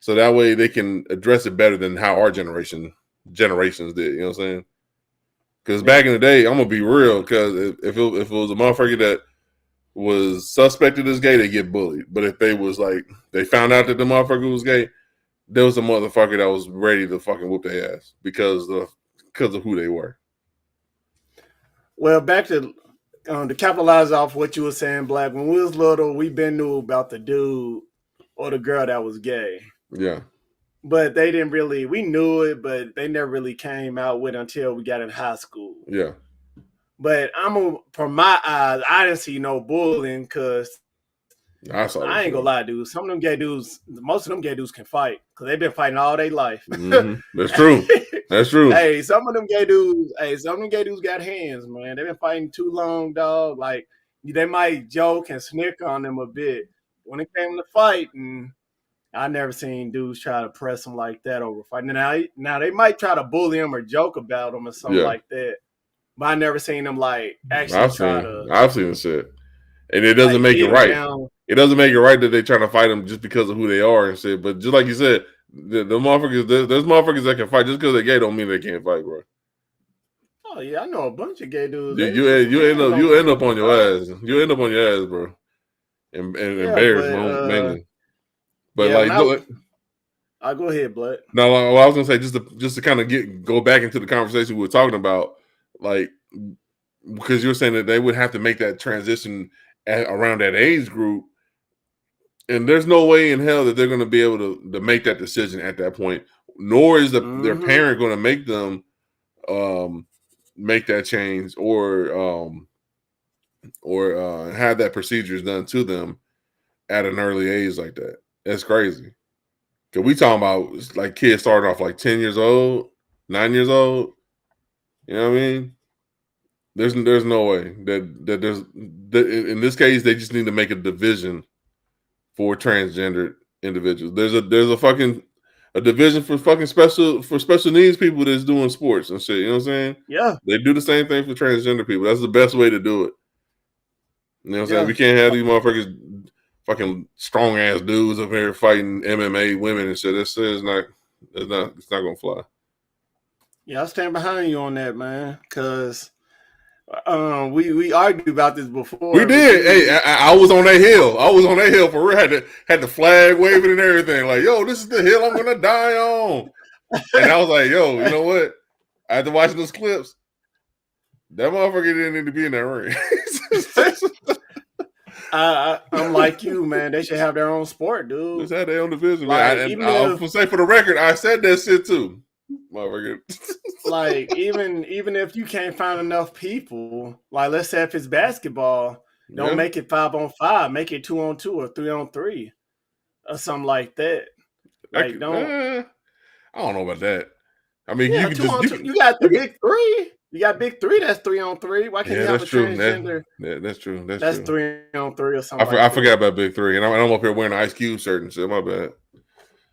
so that way they can address it better than how our generations did. You know what I'm saying? Because back in the day, I'm gonna be real. Because if it was a motherfucker that was suspected as gay, they get bullied. But if they was like they found out that the motherfucker was gay, there was a motherfucker that was ready to fucking whoop their ass because of who they were. Well, back to capitalize off what you were saying, Black. When we was little, we been knew about the dude or the girl that was gay. Yeah. But they didn't really, we knew it, but they never really came out with it until we got in high school. Yeah. But from my eyes, I didn't see no bullying because I ain't gonna lie, dude. Some of them gay dudes, most of them gay dudes can fight because they've been fighting all their life. Mm-hmm. That's true. That's true. Hey, some of them gay dudes got hands, man. They've been fighting too long, dog. Like they might joke and snicker on them a bit. When it came to fighting, I never seen dudes try to press them like that over fighting. Now they might try to bully them or joke about them or something like that. But I never seen them like actually I've seen the shit. And it doesn't make it right. It doesn't make it right that they trying to fight them just because of who they are and shit. But just like you said, the motherfuckers, there's motherfuckers that can fight just because they're gay don't mean they can't fight, bro. Oh yeah, I know a bunch of gay dudes. You end up on your ass. You end up on your ass, bro. And embarrassed, mainly. But I'll go ahead, Blood. No, I was gonna say just to kind of go back into the conversation we were talking about, like because you were saying that they would have to make that transition around that age group, and there's no way in hell that they're going to be able to make that decision at that point. Nor is their parent going to make them make that change or have that procedures done to them at an early age like that. That's crazy. Cause we talking about like kids starting off like 10 years old, 9 years old. You know what I mean? There's no way that in this case they just need to make a division for transgender individuals. There's a division for special needs people that's doing sports and shit. You know what I'm saying? Yeah. They do the same thing for transgender people. That's the best way to do it. You know what I'm saying? We can't have these motherfuckers fucking strong ass dudes up here fighting MMA women and shit. It's not gonna fly. Yeah, I stand behind you on that, man. Cause we argued about this before. We did. Hey, I was on that hill. I was on that hill for real. Had the flag waving and everything. Like, yo, this is the hill I'm gonna die on. And I was like, yo, you know what? After watching those clips, that motherfucker didn't need to be in that ring. I'm like you, man. They should have their own sport, dude. Just have their own division. Like, I'll say for the record, I said that shit too. Motherfucker. Like even if you can't find enough people, like let's say if it's basketball, don't make it 5-on-5, make it 2-on-2 or 3-on-3 or something like that. Like I don't know about that. I mean, you got the big three. You got big three that's 3-on-3. Why can't you have a transgender? That's true. That's 3-on-3 or something. I forgot about big three, and I'm up here wearing an Ice Cube shirt and shit. My bad.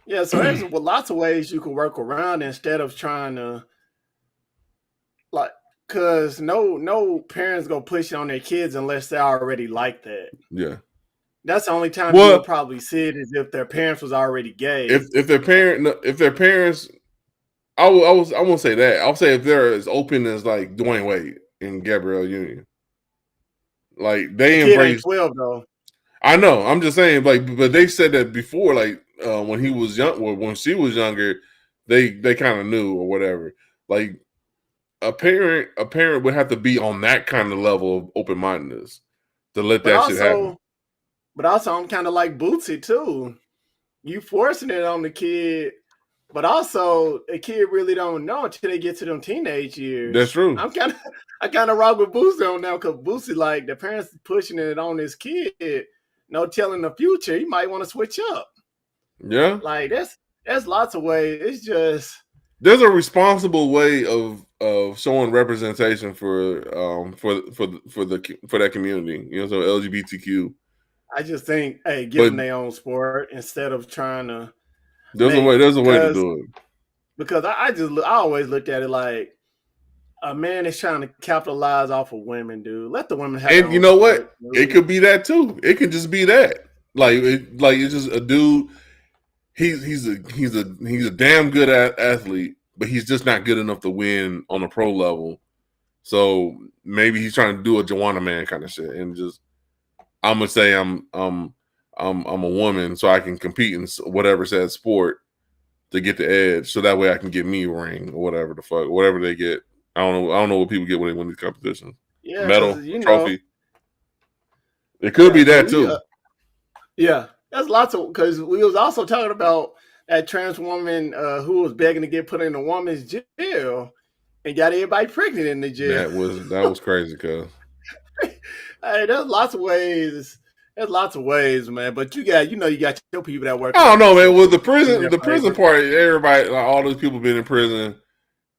Yeah, so there's lots of ways you can work around instead of trying to because no parents gonna push it on their kids unless they're already like that. Yeah, that's the only time you'll probably see it is if their parents was already gay. If their parents, I won't say that. I'll say if they're as open as like Dwayne Wade and Gabrielle Union, like they embrace 12 though. I know. I'm just saying, like, but they said that before, like when he was young, or when she was younger, they kind of knew or whatever. Like a parent would have to be on that kind of level of open mindedness to let that shit happen. But also, I'm kind of like Bootsy too. You forcing it on the kid, but also a kid really don't know until they get to them teenage years. That's true. I kind of rock with Bootsy on now because Bootsy like the parents pushing it on his kid. no telling the future. He might want to switch up. Yeah. Like there's lots of ways. It's just there's a responsible way of showing representation for that community. You know, so LGBTQ. I just think, hey, give But them their own sport instead of trying to there's a way. There's a way to because do it. because I always looked at it like a man is trying to capitalize off of women, dude. Let the women have their And you own know what? sport, dude. It could be that too. It could just be that. Like it's just a dude. He's a damn good athlete, but he's just not good enough to win on a pro level. So maybe he's trying to do a Joanna Man kind of shit, and just I'm gonna say I'm a woman, so I can compete in whatever said sport to get the edge, so that way I can get me a ring or whatever the fuck, whatever they get. I don't know what people get when they win these competitions. Yeah, Medal, because trophy. It could be that too. Yeah, that's lots of because we was also talking about that trans woman who was begging to get put in a woman's jail and got everybody pregnant in the jail. That was crazy, cuz. Hey, there's lots of ways. There's lots of ways, man. But you got your people that work. I don't know, man. With the prison part, everybody, like, all those people been in prison,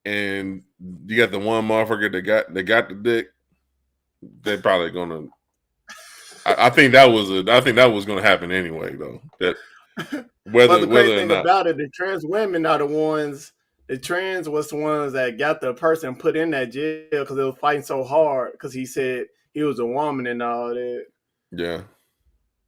and you got the one motherfucker that got the dick. They're probably gonna. I think that was gonna happen anyway, though. That But the crazy or thing not. about it, the trans women are the ones. The trans was the ones that got the person put in that jail because they were fighting so hard because he said he was a woman and all that. Yeah.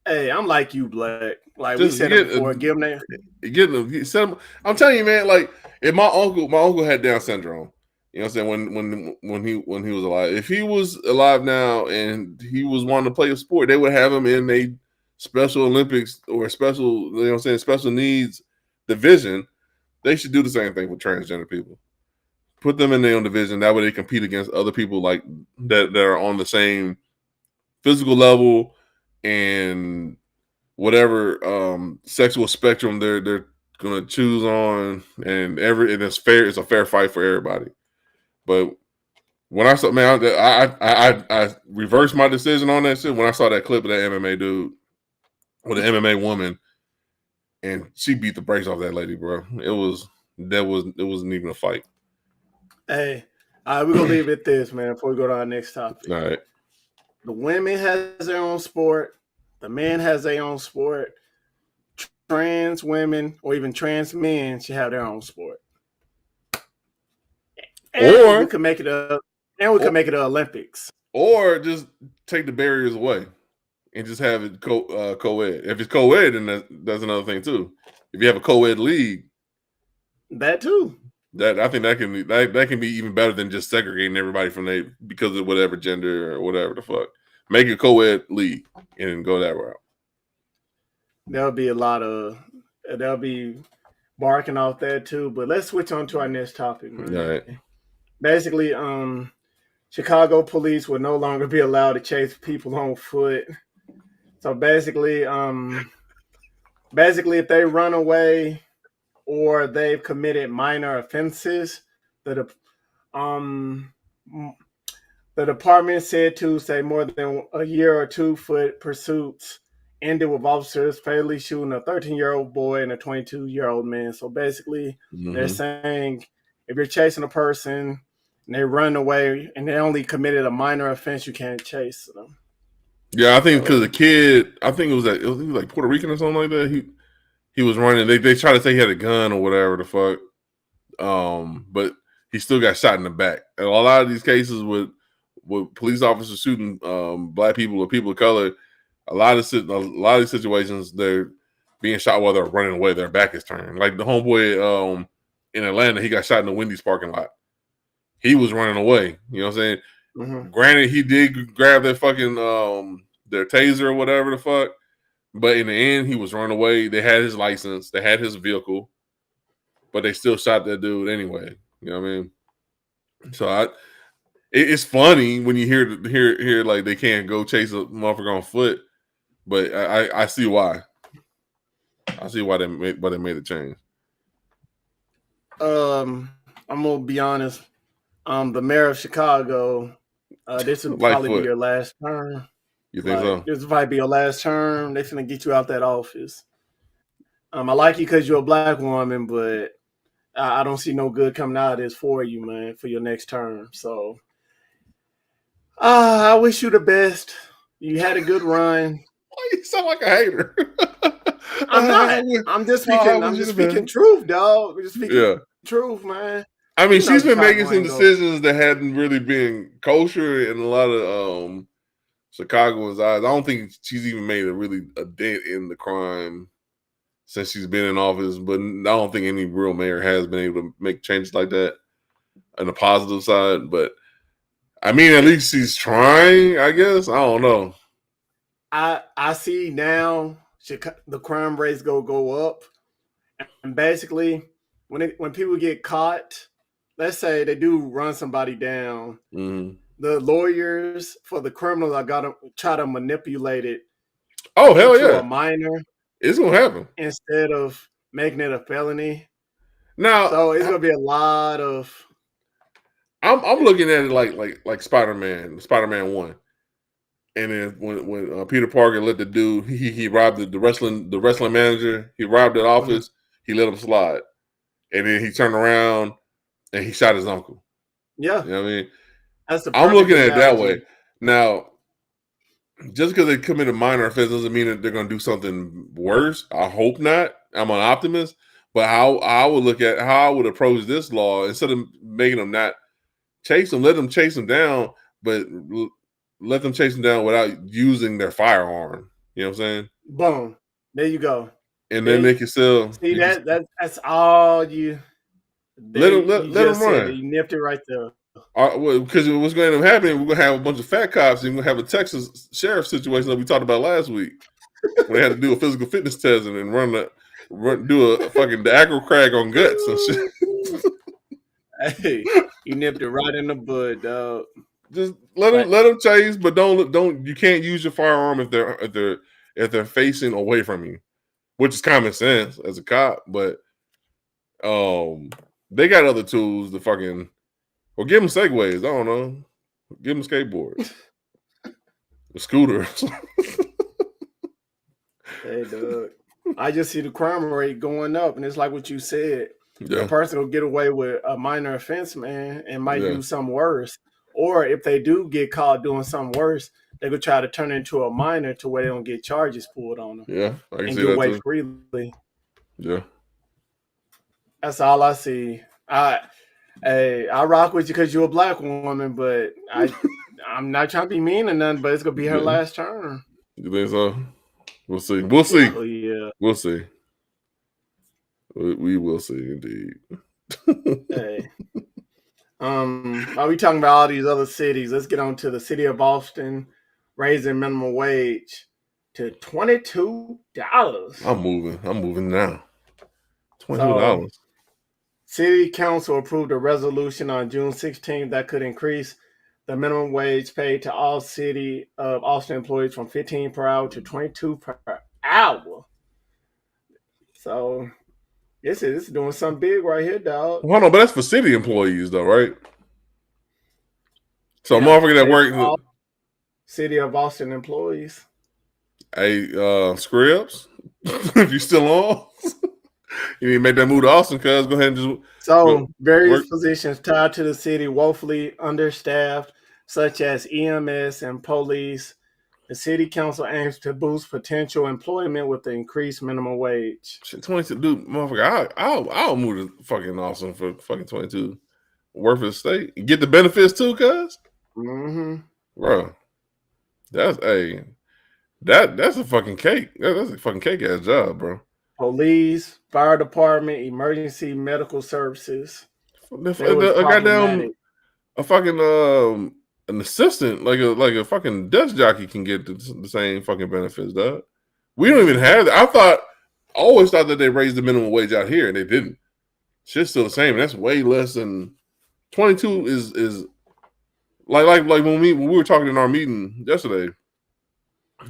Hey, I'm like you, Black. Like Just we said it before, give them that. I'm telling you, man. Like if my uncle had Down syndrome. You know what I'm saying? When he was alive, if he was alive now and he was wanting to play a sport, they would have him in a Special Olympics or special, you know what I'm saying, special needs division. They should do the same thing with transgender people. Put them in their own division. That way they compete against other people like that are on the same physical level and whatever sexual spectrum they're gonna choose on, and it's fair. It's a fair fight for everybody. But when I saw, man, I reversed my decision on that shit when I saw that clip of that MMA dude with an MMA woman, and she beat the brakes off that lady, bro. It wasn't even a fight. Hey, all right, we're gonna leave it at this, man, before we go to our next topic. All right. The women has their own sport, the men has their own sport. Trans women or even trans men should have their own sport. And we could make it could make it the Olympics. Or just take the barriers away and just have it co-ed. If it's co-ed, then that's another thing too. If you have a co-ed league, that too. I think that can be even better than just segregating everybody from because of whatever gender or whatever the fuck. Make a co-ed league and go that route. There'll be barking off that too. But let's switch on to our next topic, man. All right. Basically, Chicago police will no longer be allowed to chase people on foot. So basically, if they run away or they've committed minor offenses, the department said Tuesday more than a year or 2 foot pursuits ended with officers fatally shooting a 13-year-old boy and a 22-year-old man. So basically, they're saying if you're chasing a person and they run away and they only committed a minor offense, you can't chase them. Yeah, I think because the kid, I think it was like Puerto Rican or something like that. He was running. They tried to say he had a gun or whatever the fuck. But he still got shot in the back. And a lot of these cases with police officers shooting black people or people of color, a lot of these situations they're being shot while they're running away. Their back is turned. Like the homeboy in Atlanta, he got shot in the Wendy's parking lot. He was running away. You know what I'm saying? Mm-hmm. Granted, he did grab that fucking their taser or whatever the fuck, but in the end, he was running away. They had his license, they had his vehicle, but they still shot that dude anyway. You know what I mean? So it's funny when you hear like they can't go chase a motherfucker on foot, but I see why. I see why they made the change. I'm gonna be honest. The mayor of Chicago, this will probably be your last term. You think Like so? this might be your last term. They finna get you out that office. I like you because you're a black woman, but I don't see no good coming out of this for you, man, for your next term. So, I wish you the best. You had a good run. You sound like a hater. I'm not. I'm just I speaking. wish I'm you just the speaking best. truth, dog. We're just speaking Yeah. truth, man. I mean, You know she's been making Chicago some ain't go. decisions that hadn't really been kosher in a lot of Chicagoans' eyes. I don't think she's even made a dent in the crime since she's been in office, but I don't think any real mayor has been able to make changes like that on the positive side. But I mean, at least she's trying, I guess. I don't know. I see now the crime rates go up, and basically when people get caught, let's say they do run somebody down, Mm-hmm. the lawyers for the criminals are gonna try to manipulate it Oh, hell into yeah. a minor It's going to happen. instead of making it a felony. Now, So it's gonna be a lot of. I'm looking at it like Spider-Man 1. And then when Peter Parker let the dude he robbed the wrestling manager, he robbed that office, he let him slide, and then he turned around and he shot his uncle. Yeah, You know what I mean? that's the I'm perfect looking at it that way. analogy. Now, just because they commit a minor offense doesn't mean that they're going to do something worse. I hope not. I'm an optimist, but how I would look at how I would approach this law instead of making them not chase them, let them chase them down, but let them chase them down without using their firearm. You know what I'm saying? Boom. There you go. And then they can still See that's all you. let They them you let them just said it. run. You nipped it right there. Because what's going to end up happening, we're going to have a bunch of fat cops, and we're going to have a Texas sheriff situation that we talked about last week when they had to do a physical fitness test and do a fucking the acro crag on guts and shit. Hey, you nipped it right in the bud, dog. Just let them chase, but don't you can't use your firearm if they're facing away from you, which is common sense as a cop. But they got other tools to fucking or give them segways. I don't know, give them skateboards, a scooter. Hey, dog. I just see the crime rate going up, and it's like what you said. The Yeah, person will get away with a minor offense, man, and might yeah, do something worse. Or if they do get caught doing something worse, they could try to turn it into a minor to where they don't get charges pulled on them yeah. I can and see get that away too. freely. Yeah, That's all I see. I rock with you because you're a black woman, but I'm not trying to be mean or nothing, but it's gonna be her yeah. last term. You think so? We'll see. We'll see. Oh yeah. We'll see. We will see indeed. Hey. While we talking about all these other cities, let's get on to the city of Austin raising minimum wage to $22. I'm moving now. $22. So, city council approved a resolution on June 16th that could increase the minimum wage paid to all city of Austin employees from 15 per hour to 22 per hour. So, this is doing something big right here, dog. Hold on, but that's for city employees though, right? So Yeah, motherfucker that it's work all city of Austin employees. hey Scribbs, if you still on, you need to make that move to Austin, cuz go ahead and just So, various work. positions tied to the city woefully understaffed, such as EMS and police. The city council aims to boost potential employment with the increased minimum wage. Shit, 22, dude, motherfucker, I'll move to fucking Austin for fucking 22. Work for the state. Get the benefits too, cuz. Mm-hmm. Bro, that's that's a fucking cake. That's a fucking cake ass job, bro. Police, fire department, emergency medical services. It was A goddamn problematic. a fucking an assistant like a fucking desk jockey can get the same fucking benefits, dog. We don't even have that. I always thought that they raised the minimum wage out here and they didn't. Shit's still the same. That's way less than 22 is like when we were talking in our meeting yesterday.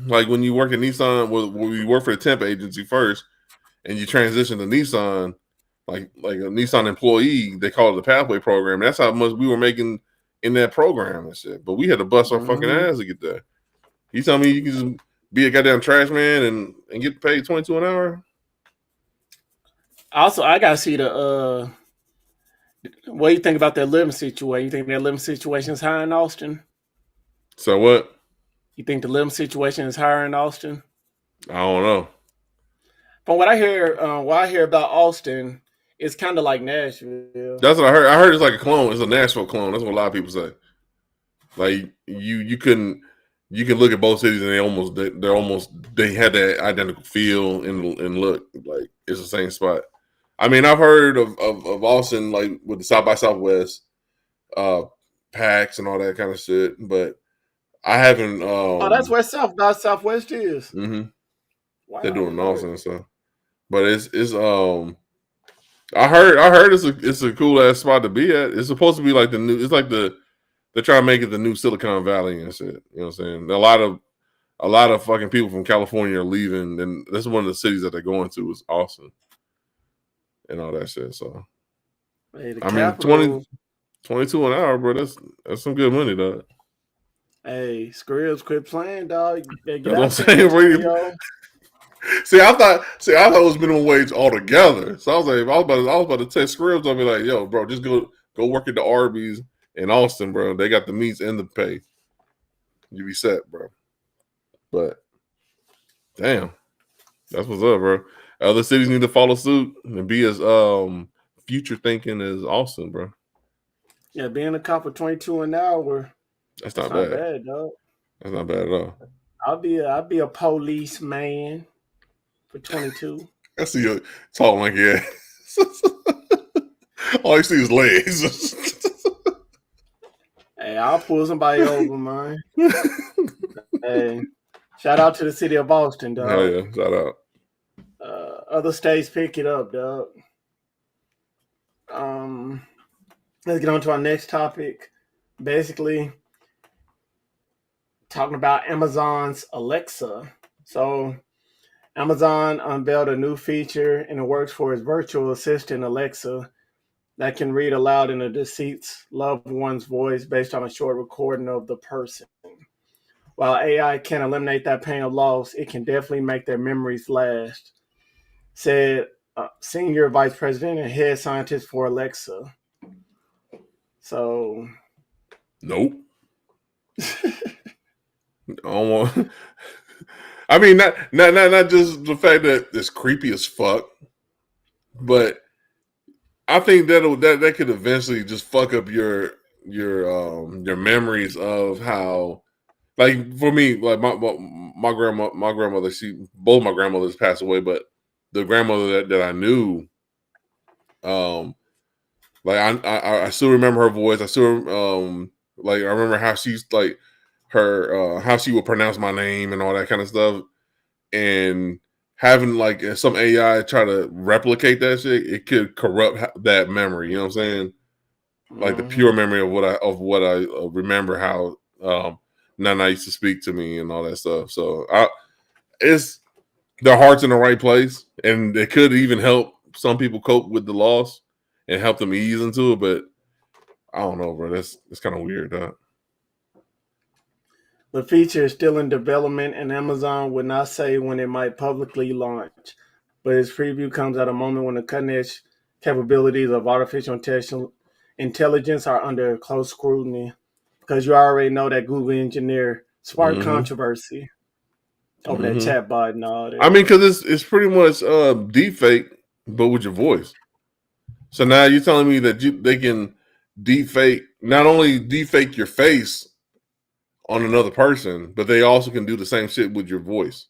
Like when you work at Nissan, when you work for the temp agency first, and you transition to Nissan, like a Nissan employee, they call it the pathway program. That's how much we were making in that program and shit. But we had to bust our fucking Mm-hmm. ass to get there. You tell me you can just be a goddamn trash man and get paid $22 an hour? Also, I gotta see the what do you think about that living situation? You think that living situation is higher in Austin? So what? You think the living situation is higher in Austin? I don't know. From what I hear about Austin, it's kind of like Nashville. That's what I heard. I heard it's like a clone. It's a Nashville clone. That's what a lot of people say. Like you can look at both cities and they have that identical feel and look like it's the same spot. I mean, I've heard of Austin like with the South by Southwest, PAX and all that kind of shit, but I haven't. Oh, that's where South by Southwest is. Mm-hmm. Wow, They're I doing didn't know Austin that. and stuff, but it's I heard it's a cool ass spot to be at. It's supposed to be like the new. It's like they're trying to make it the new Silicon Valley and shit. You know what I'm saying? A lot of fucking people from California are leaving, and this is one of the cities that they're going to is Austin and all that shit. So Hey, the I mean, capital. 22 an hour, bro. That's some good money, dog. Hey, Skribbs, quit playing, dog. You better get That's what I'm out there, saying. Antonio. I thought it was minimum wage altogether. So I was like, I was about to text Scribs. I'll be like, yo, bro, just go work at the Arby's in Austin, bro. They got the meats and the pay. You be set, bro. But damn, that's what's up, bro. Other cities need to follow suit and be as future thinking as Austin, bro. Yeah, being a cop for 22 an hour, That's that's not not bad. bad, dog. That's not bad at all. I'll be a policeman for 22. I see you talking like yeah. All you see is legs. Hey, I'll pull somebody over, man. Hey, shout out to the city of Boston, Hell dog. yeah, shout out. Other states pick it up, dog. Um, let's get on to our next topic. Basically, talking about Amazon's Alexa. So, Amazon unveiled a new feature in the works for its virtual assistant Alexa that can read aloud in a deceased loved one's voice based on a short recording of the person. While AI can eliminate that pain of loss, it can definitely make their memories last, said senior vice president and head scientist for Alexa. So, Nope. I don't want. I mean, not just the fact that it's creepy as fuck, but I think that could eventually just fuck up your memories of how, like for me, like my grandmother, both my grandmothers passed away, but the grandmother that I knew, like I still remember her voice. I still like I remember how she's like her how she would pronounce my name and all that kind of stuff. And having like some AI try to replicate that shit, it could corrupt that memory. You know what I'm saying? Like the pure memory of what I remember how Nana used to speak to me and all that stuff. So it's their heart's in the right place, and it could even help some people cope with the loss and help them ease into it. But I don't know, bro. That's kind of weird. the feature is still in development, and Amazon would not say when it might publicly launch. But its preview comes at a moment when the cutting edge capabilities of artificial intelligence are under close scrutiny. Because you already know that Google engineer sparked Mm-hmm. controversy over that Mm-hmm. chatbot and all I that. mean, because it's pretty much deep fake, but with your voice. So now you're telling me that they can deep fake, not only deep fake your face on another person, but they also can do the same shit with your voice.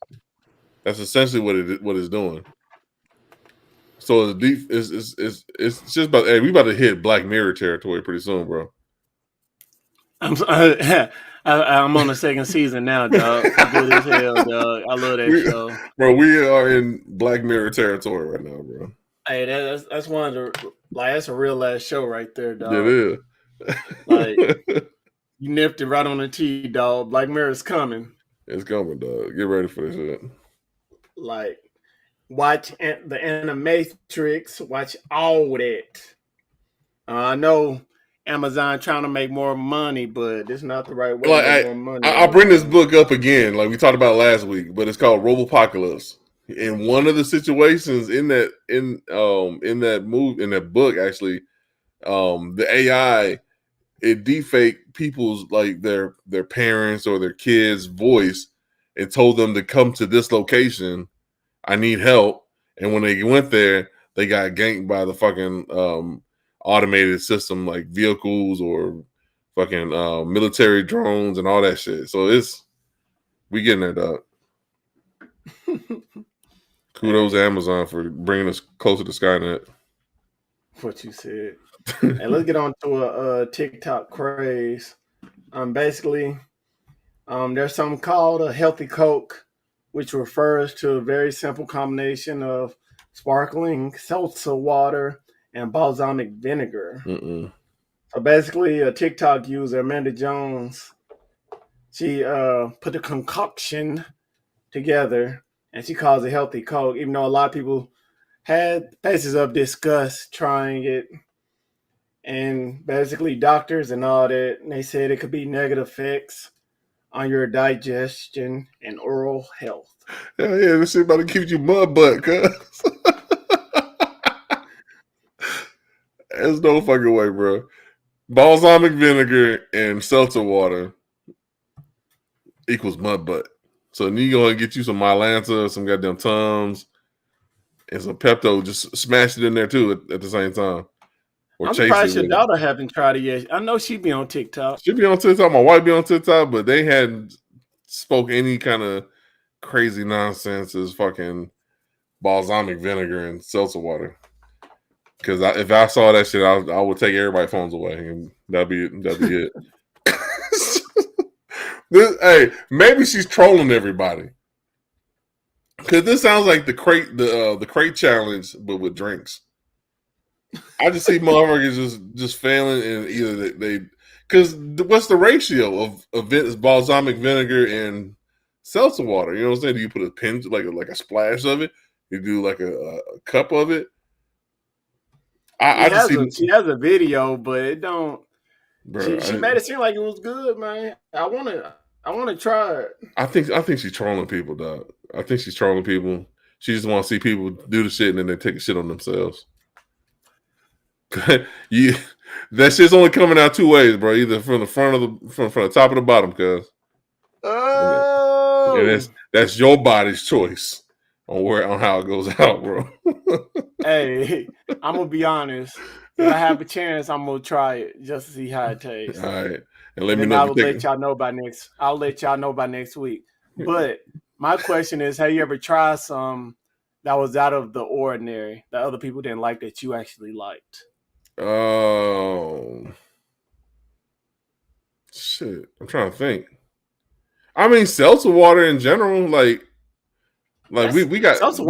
That's essentially what it's doing. So it's deep. It's just about. Hey, we about to hit Black Mirror territory pretty soon, bro. I'm on the second season now, dog. It's good as hell, dog. I love that show. We are in Black Mirror territory right now, bro. Hey, that's one of the that's a real ass show right there, It dog. is. Like you nipped it right on the T, dog. Black Mirror's coming. It's coming, dog. Get ready for this shit. Like watch the Animatrix. Watch all that. I know Amazon trying to make more money, but it's not the right way to Like make more money, I'll bring this Amazon. book up again, like we talked about last week, but it's called Robopocalypse. In one of the situations in that book, actually, the AI it defake people's like their parents or their kids' voice and told them to come to this location. I need help. And when they went there, they got ganked by the fucking automated system like vehicles or fucking military drones and all that shit. So we getting there, dog. Kudos Hey, Amazon for bringing us closer to Skynet. what you said. Hey, let's get on to a TikTok craze. Basically, there's something called a healthy Coke, which refers to a very simple combination of sparkling seltzer water and balsamic vinegar. Mm-mm. So basically, a TikTok user, Amanda Jones, she put the concoction together and she calls it healthy Coke, even though a lot of people had faces of disgust trying it. And basically, doctors and all that, they said it could be negative effects on your digestion and oral health. Yeah, this shit about to keep you mud butt, cuz. There's no fucking way, bro. Balsamic vinegar and seltzer water equals mud butt. So then you go and get you some Mylanta, some goddamn Tums, and some Pepto. Just smash it in there too at the same time, or I'm chase it surprised your with it. daughter haven't tried it yet. I know she'd be on TikTok. She'd be on TikTok. My wife be on TikTok, but they hadn't spoke any kind of crazy nonsense as fucking balsamic vinegar and seltzer water. Because if I saw that shit, I would take everybody's phones away, and that'd be it. Hey, maybe she's trolling everybody. Because this sounds like the crate challenge, but with drinks. I just see motherfuckers just failing, and either they because what's the ratio of balsamic vinegar and seltzer water? You know what I'm saying? Do you put a pinch like a splash of it? You do like a cup of it? I just see, She has a video, but it don't. bro. She made it seem like it was good, man. I wanna try it. I think she's trolling people, dog. I think she's trolling people. She just want to see people do the shit and then they take a shit on themselves. you, that shit's only coming out two ways, bro. Either from the front of from the top of the bottom, cuz. And Oh, that's your body's choice on how it goes out, bro. hey, I'm gonna be honest. If I have a chance, I'm gonna try it just to see how it tastes. All right, and let And me then know if I you will take. let y'all know by next. I'll let y'all know by next week. But my question is, have you ever tried some that was out of the ordinary that other people didn't like that you actually liked? Oh shit! I'm trying to think. I mean, seltzer water in general, like That's we got seltzer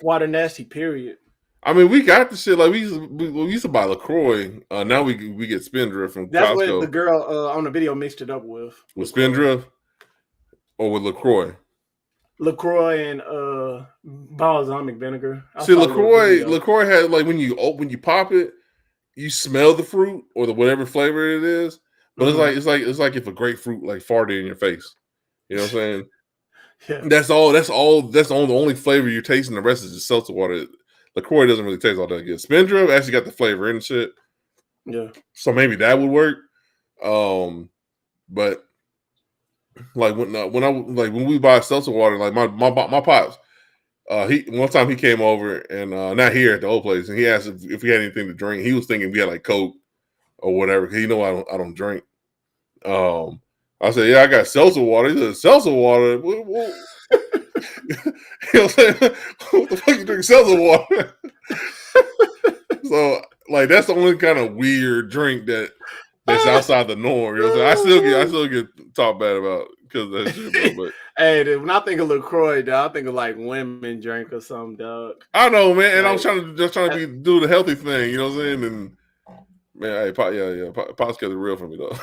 water nasty. Period. I mean, we got the shit. Like we used to buy LaCroix. Now we get Spindrift from That's what the Costco girl on the video mixed it up with. with LaCroix. Spindrift or with LaCroix. LaCroix and balsamic vinegar. I See, saw a little video. LaCroix had like when you pop it, you smell the fruit or the whatever flavor it is. But Mm-hmm. it's like if a grapefruit like farted in your face. You know what I'm saying? Yeah. That's all. The only flavor you're tasting. The rest is just seltzer water. LaCroix doesn't really taste all that good. Spindrift actually got the flavor and shit. Yeah. So maybe that would work. But like when we buy seltzer water, like my pops, he one time he came over and not here at the old place, and he asked if we had anything to drink. He was thinking we had like Coke or whatever. Cause I don't drink. I said, yeah, I got seltzer water. He said, seltzer water. You know what I'm saying? What the fuck you drink seltzer water? So like that's the only kind of weird drink that's outside the norm. You know what I'm saying? I still get talked bad about because of that shit, bro. But Hey, dude, when I think of LaCroix, dog, I think of like women drink or something, dog. I know, man, and I was Like trying to do the healthy thing. You know what I'm saying? And man, hey, Pop's kept it real for me though.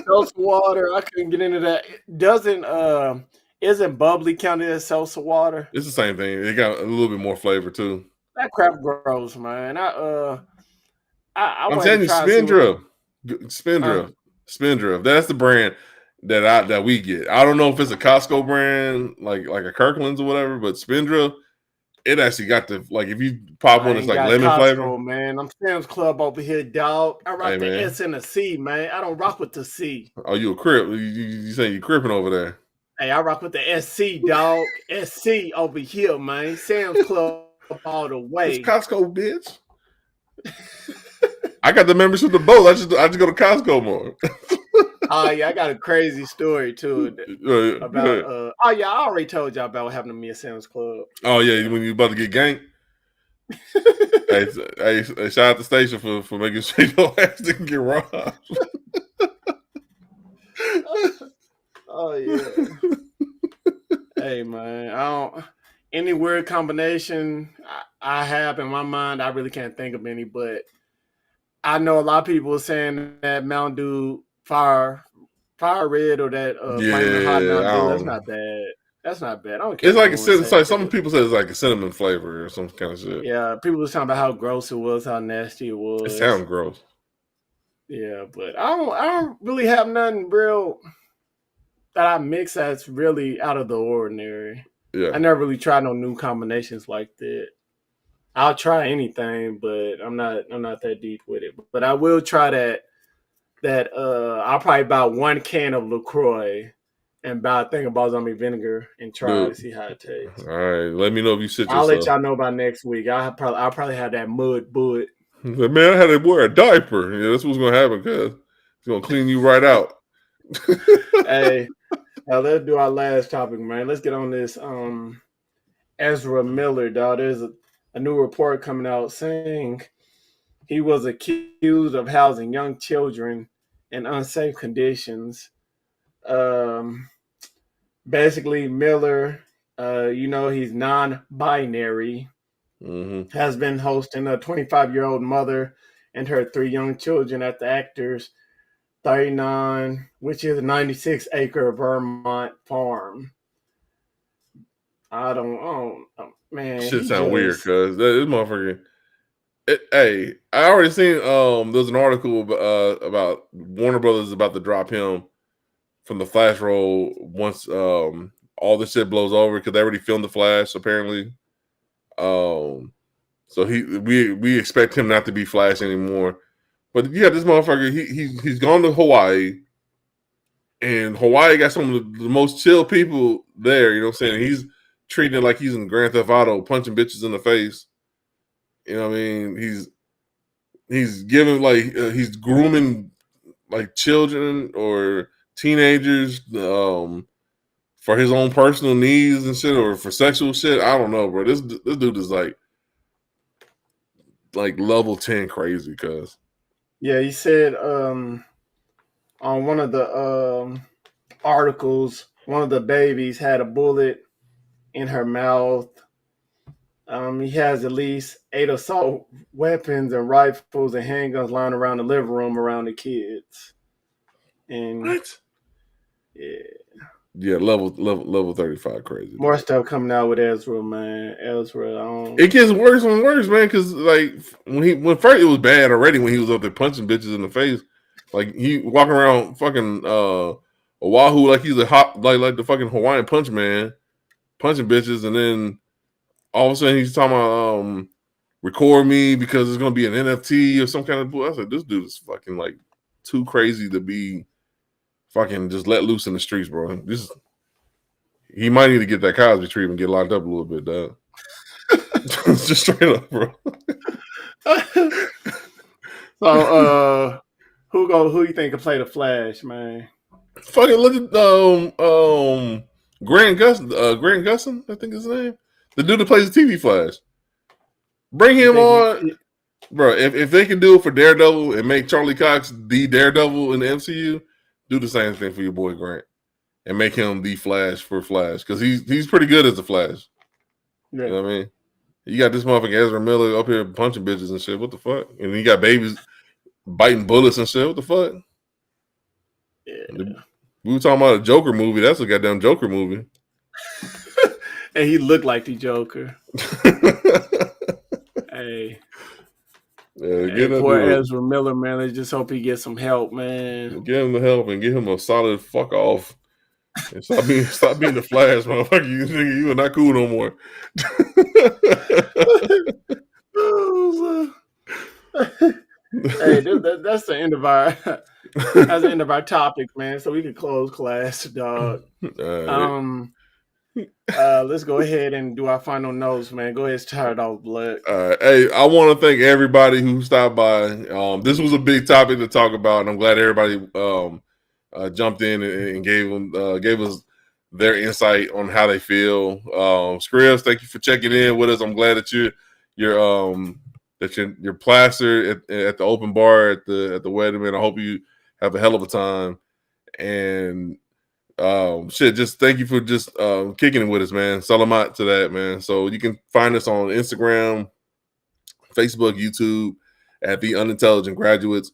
seltzer water, I couldn't get into that. Doesn't isn't bubbly counted as seltzer water? It's the same thing. It got a little bit more flavor too. That crap gross, man. I I'm wanted telling to you, try to see what the uh, Spindrift. That's the brand that we get. I don't know if it's a Costco brand, like a Kirkland's or whatever, but Spindrift, it actually got the like if you pop I one that's ain't like got lemon flavor. Costco, man. I'm Sam's Club over here, dog. I Hey rock the man, S and the C, man. I don't rock with the C. oh you a crip? You saying you cripping over there? Hey, I rock with the SC, dog. SC over here, man. Sam's Club all the It's way. Costco, bitch. I got the membership to both. I just go to Costco more. Oh yeah, I got a crazy story too about oh yeah, I already told y'all about what happened to me at Sam's Club. Oh yeah, when you about to get ganked. Hey, shout out the station for making sure your ass didn't get robbed. Oh yeah. Hey man, I don't any weird combination I have in my mind, I really can't think of any, but I know a lot of people saying that Mountain Dew fire red or that flaming hot Yeah, Mountain Dew, that's not bad. That's not bad. I don't care it's what like no one it's says. like some people say it's like a cinnamon flavor or some kind of shit. Yeah, people was talking about how gross it was, how nasty it It was. sounds gross. Yeah, but I don't really have nothing real that I mix that's really out of the ordinary. Yeah, I never really tried no new combinations like that. I'll try anything, but I'm not that deep with it. But I will try that I'll probably buy one can of LaCroix and buy a thing of balsamic vinegar and try to dude. see how it tastes. All right, let me know if you sit I'll let yourself. y'all know by next week. I'll probably have that mud bullet. Like, man, I had to wear a diaper. Yeah, that's what's gonna happen, cuz it's gonna clean you right out. Hey, now let's do our last topic, man. Let's get on this Ezra Miller, dog. There's a new report coming out saying he was accused of housing young children in unsafe conditions. Um, Basically, Miller, he's non-binary, Mm-hmm. has been hosting a 25-year-old mother and her three young children at the actor's 39, which is a 96-acre Vermont farm. Man, Shit he sound weird, just cuz this motherfucker. Hey, I already seen there's an article about Warner Brothers about to drop him from the Flash role once all this shit blows over because they already filmed the Flash apparently. Um, so we expect him not to be Flash anymore. But yeah, this motherfucker he's gone to Hawaii, and Hawaii got some of the most chill people there. You know what I'm saying? He's treating it like he's in Grand Theft Auto, punching bitches in the face. You know what I mean? He's giving like he's grooming like children or teenagers for his own personal needs and shit or for sexual shit. I don't know, bro. This dude is like level 10 crazy, cuz. yeah, he said on one of the articles, one of the babies had a bullet in her mouth. He has at least 8 assault weapons and rifles and handguns lying around the living room around the kids. And What? yeah, Yeah, level 35 crazy, more dog. stuff coming out with Ezra, man. Ezra, It gets worse and worse, man, because like when first it was bad already when he was up there punching bitches in the face. Like he walking around fucking Oahu like he's a hot like the fucking Hawaiian punch man, punching bitches, and then all of a sudden he's talking about record me because it's gonna be an NFT or some kind of. I said this dude is fucking like too crazy to be fucking just let loose in the streets, bro. He might need to get that Cosby treatment, get locked up a little bit, dog. Just straight up, bro. So who you think can play the Flash, man? Fucking look at Grant Gustin, I think his name. The dude that plays the TV Flash. Bring You him think on. Bro, if they can do it for Daredevil and make Charlie Cox the Daredevil in the MCU, do the same thing for your boy Grant and make him the Flash for Flash because he's pretty good as a Flash. yeah. You know what I mean? You got this motherfucker Ezra Miller up here punching bitches and shit. What the fuck? And you got babies biting bullets and shit. What the fuck? Yeah. We were talking about a Joker movie. That's a goddamn Joker movie. And he looked like the Joker. Hey. Hey, Get that poor dude. Ezra Miller, man. I just hope he gets some help, man. Get him the help and get him a solid fuck off. And stop being the Flash, motherfucker. You are not cool no more. Hey, that's the end of our that's the end of our topic, man. So we can close class, dog. Let's go ahead and do our final notes, man. Go ahead, start off, Blood. Hey, I want to thank everybody who stopped by. This was a big topic to talk about, and I'm glad everybody jumped in and gave us their insight on how they feel. Scribbs, thank you for checking in with us. I'm glad that you're plastered at the open bar at the wedding, man. I hope you have a hell of a time. And just thank you for just kicking it with us, man. Salamat to that, man. So you can find us on Instagram, Facebook, YouTube at The Unintelligent Graduates.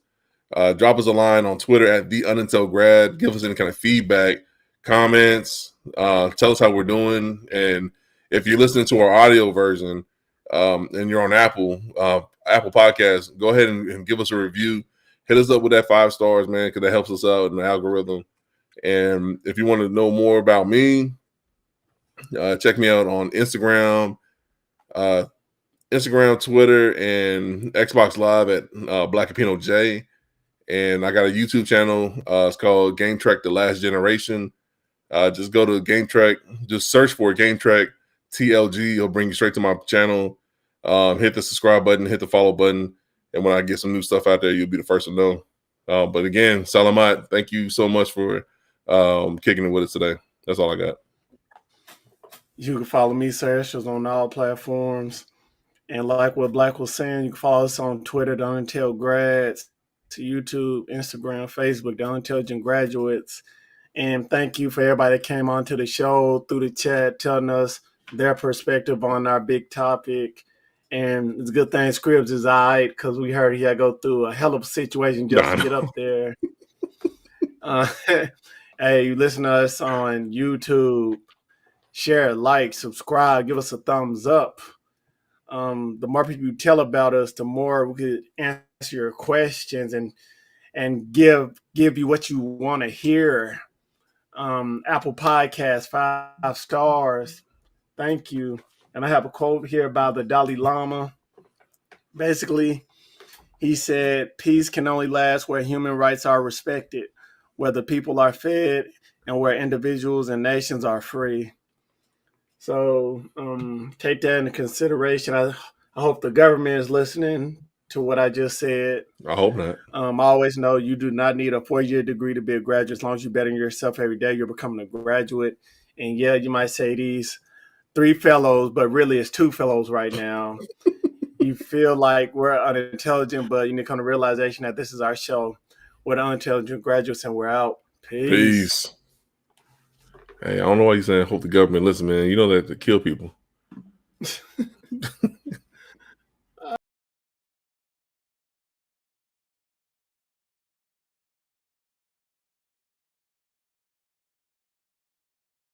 Drop us a line on Twitter at The Unintel Grad. Give us any kind of feedback, comments. Tell us how we're doing. And if you're listening to our audio version and you're on Apple Podcasts, go ahead and give us a review. Hit us up with that 5 stars, man, because that helps us out in the algorithm. And if you want to know more about me, check me out on Instagram, Twitter, and Xbox Live at Black Capino J. And I got a YouTube channel. It's called Game Trek: The Last Generation. Just go to Game Trek. Just search for Game Trek TLG. It'll bring you straight to my channel. Hit the subscribe button. Hit the follow button. And when I get some new stuff out there, you'll be the first to know. But again, Salamat, thank you so much for kicking it with us today. That's all I got. You can follow me, Sergio, on all platforms. And like what Black was saying, you can follow us on Twitter, The Unintel Grads, to YouTube, Instagram, Facebook, The Unintelligent Graduates. And thank you for everybody that came onto the show through the chat, telling us their perspective on our big topic. And it's a good thing Scribbs is all right, because we heard he had to go through a hell of a situation just to get up there. Hey, you listen to us on YouTube, share, like, subscribe, give us a thumbs up. The more people you tell about us, the more we could answer your questions and give you what you want to hear. Apple Podcast, 5 stars. Thank you. And I have a quote here by the Dalai Lama. Basically, he said, "Peace can only last where human rights are respected, where the people are fed, and where individuals and nations are free." So take that into consideration. I hope the government is listening to what I just said. I hope not. I always know you do not need a 4-year degree to be a graduate. As long as you better yourself every day, you're becoming a graduate. And yeah, you might say these 3 fellows, but really it's 2 fellows right now. You feel like we're unintelligent, but you need to come to realization that this is our show. We're the Unintelligent Graduates, and we're out. Peace. Hey, I don't know why you're saying hope the government listen, man. You know that to kill people.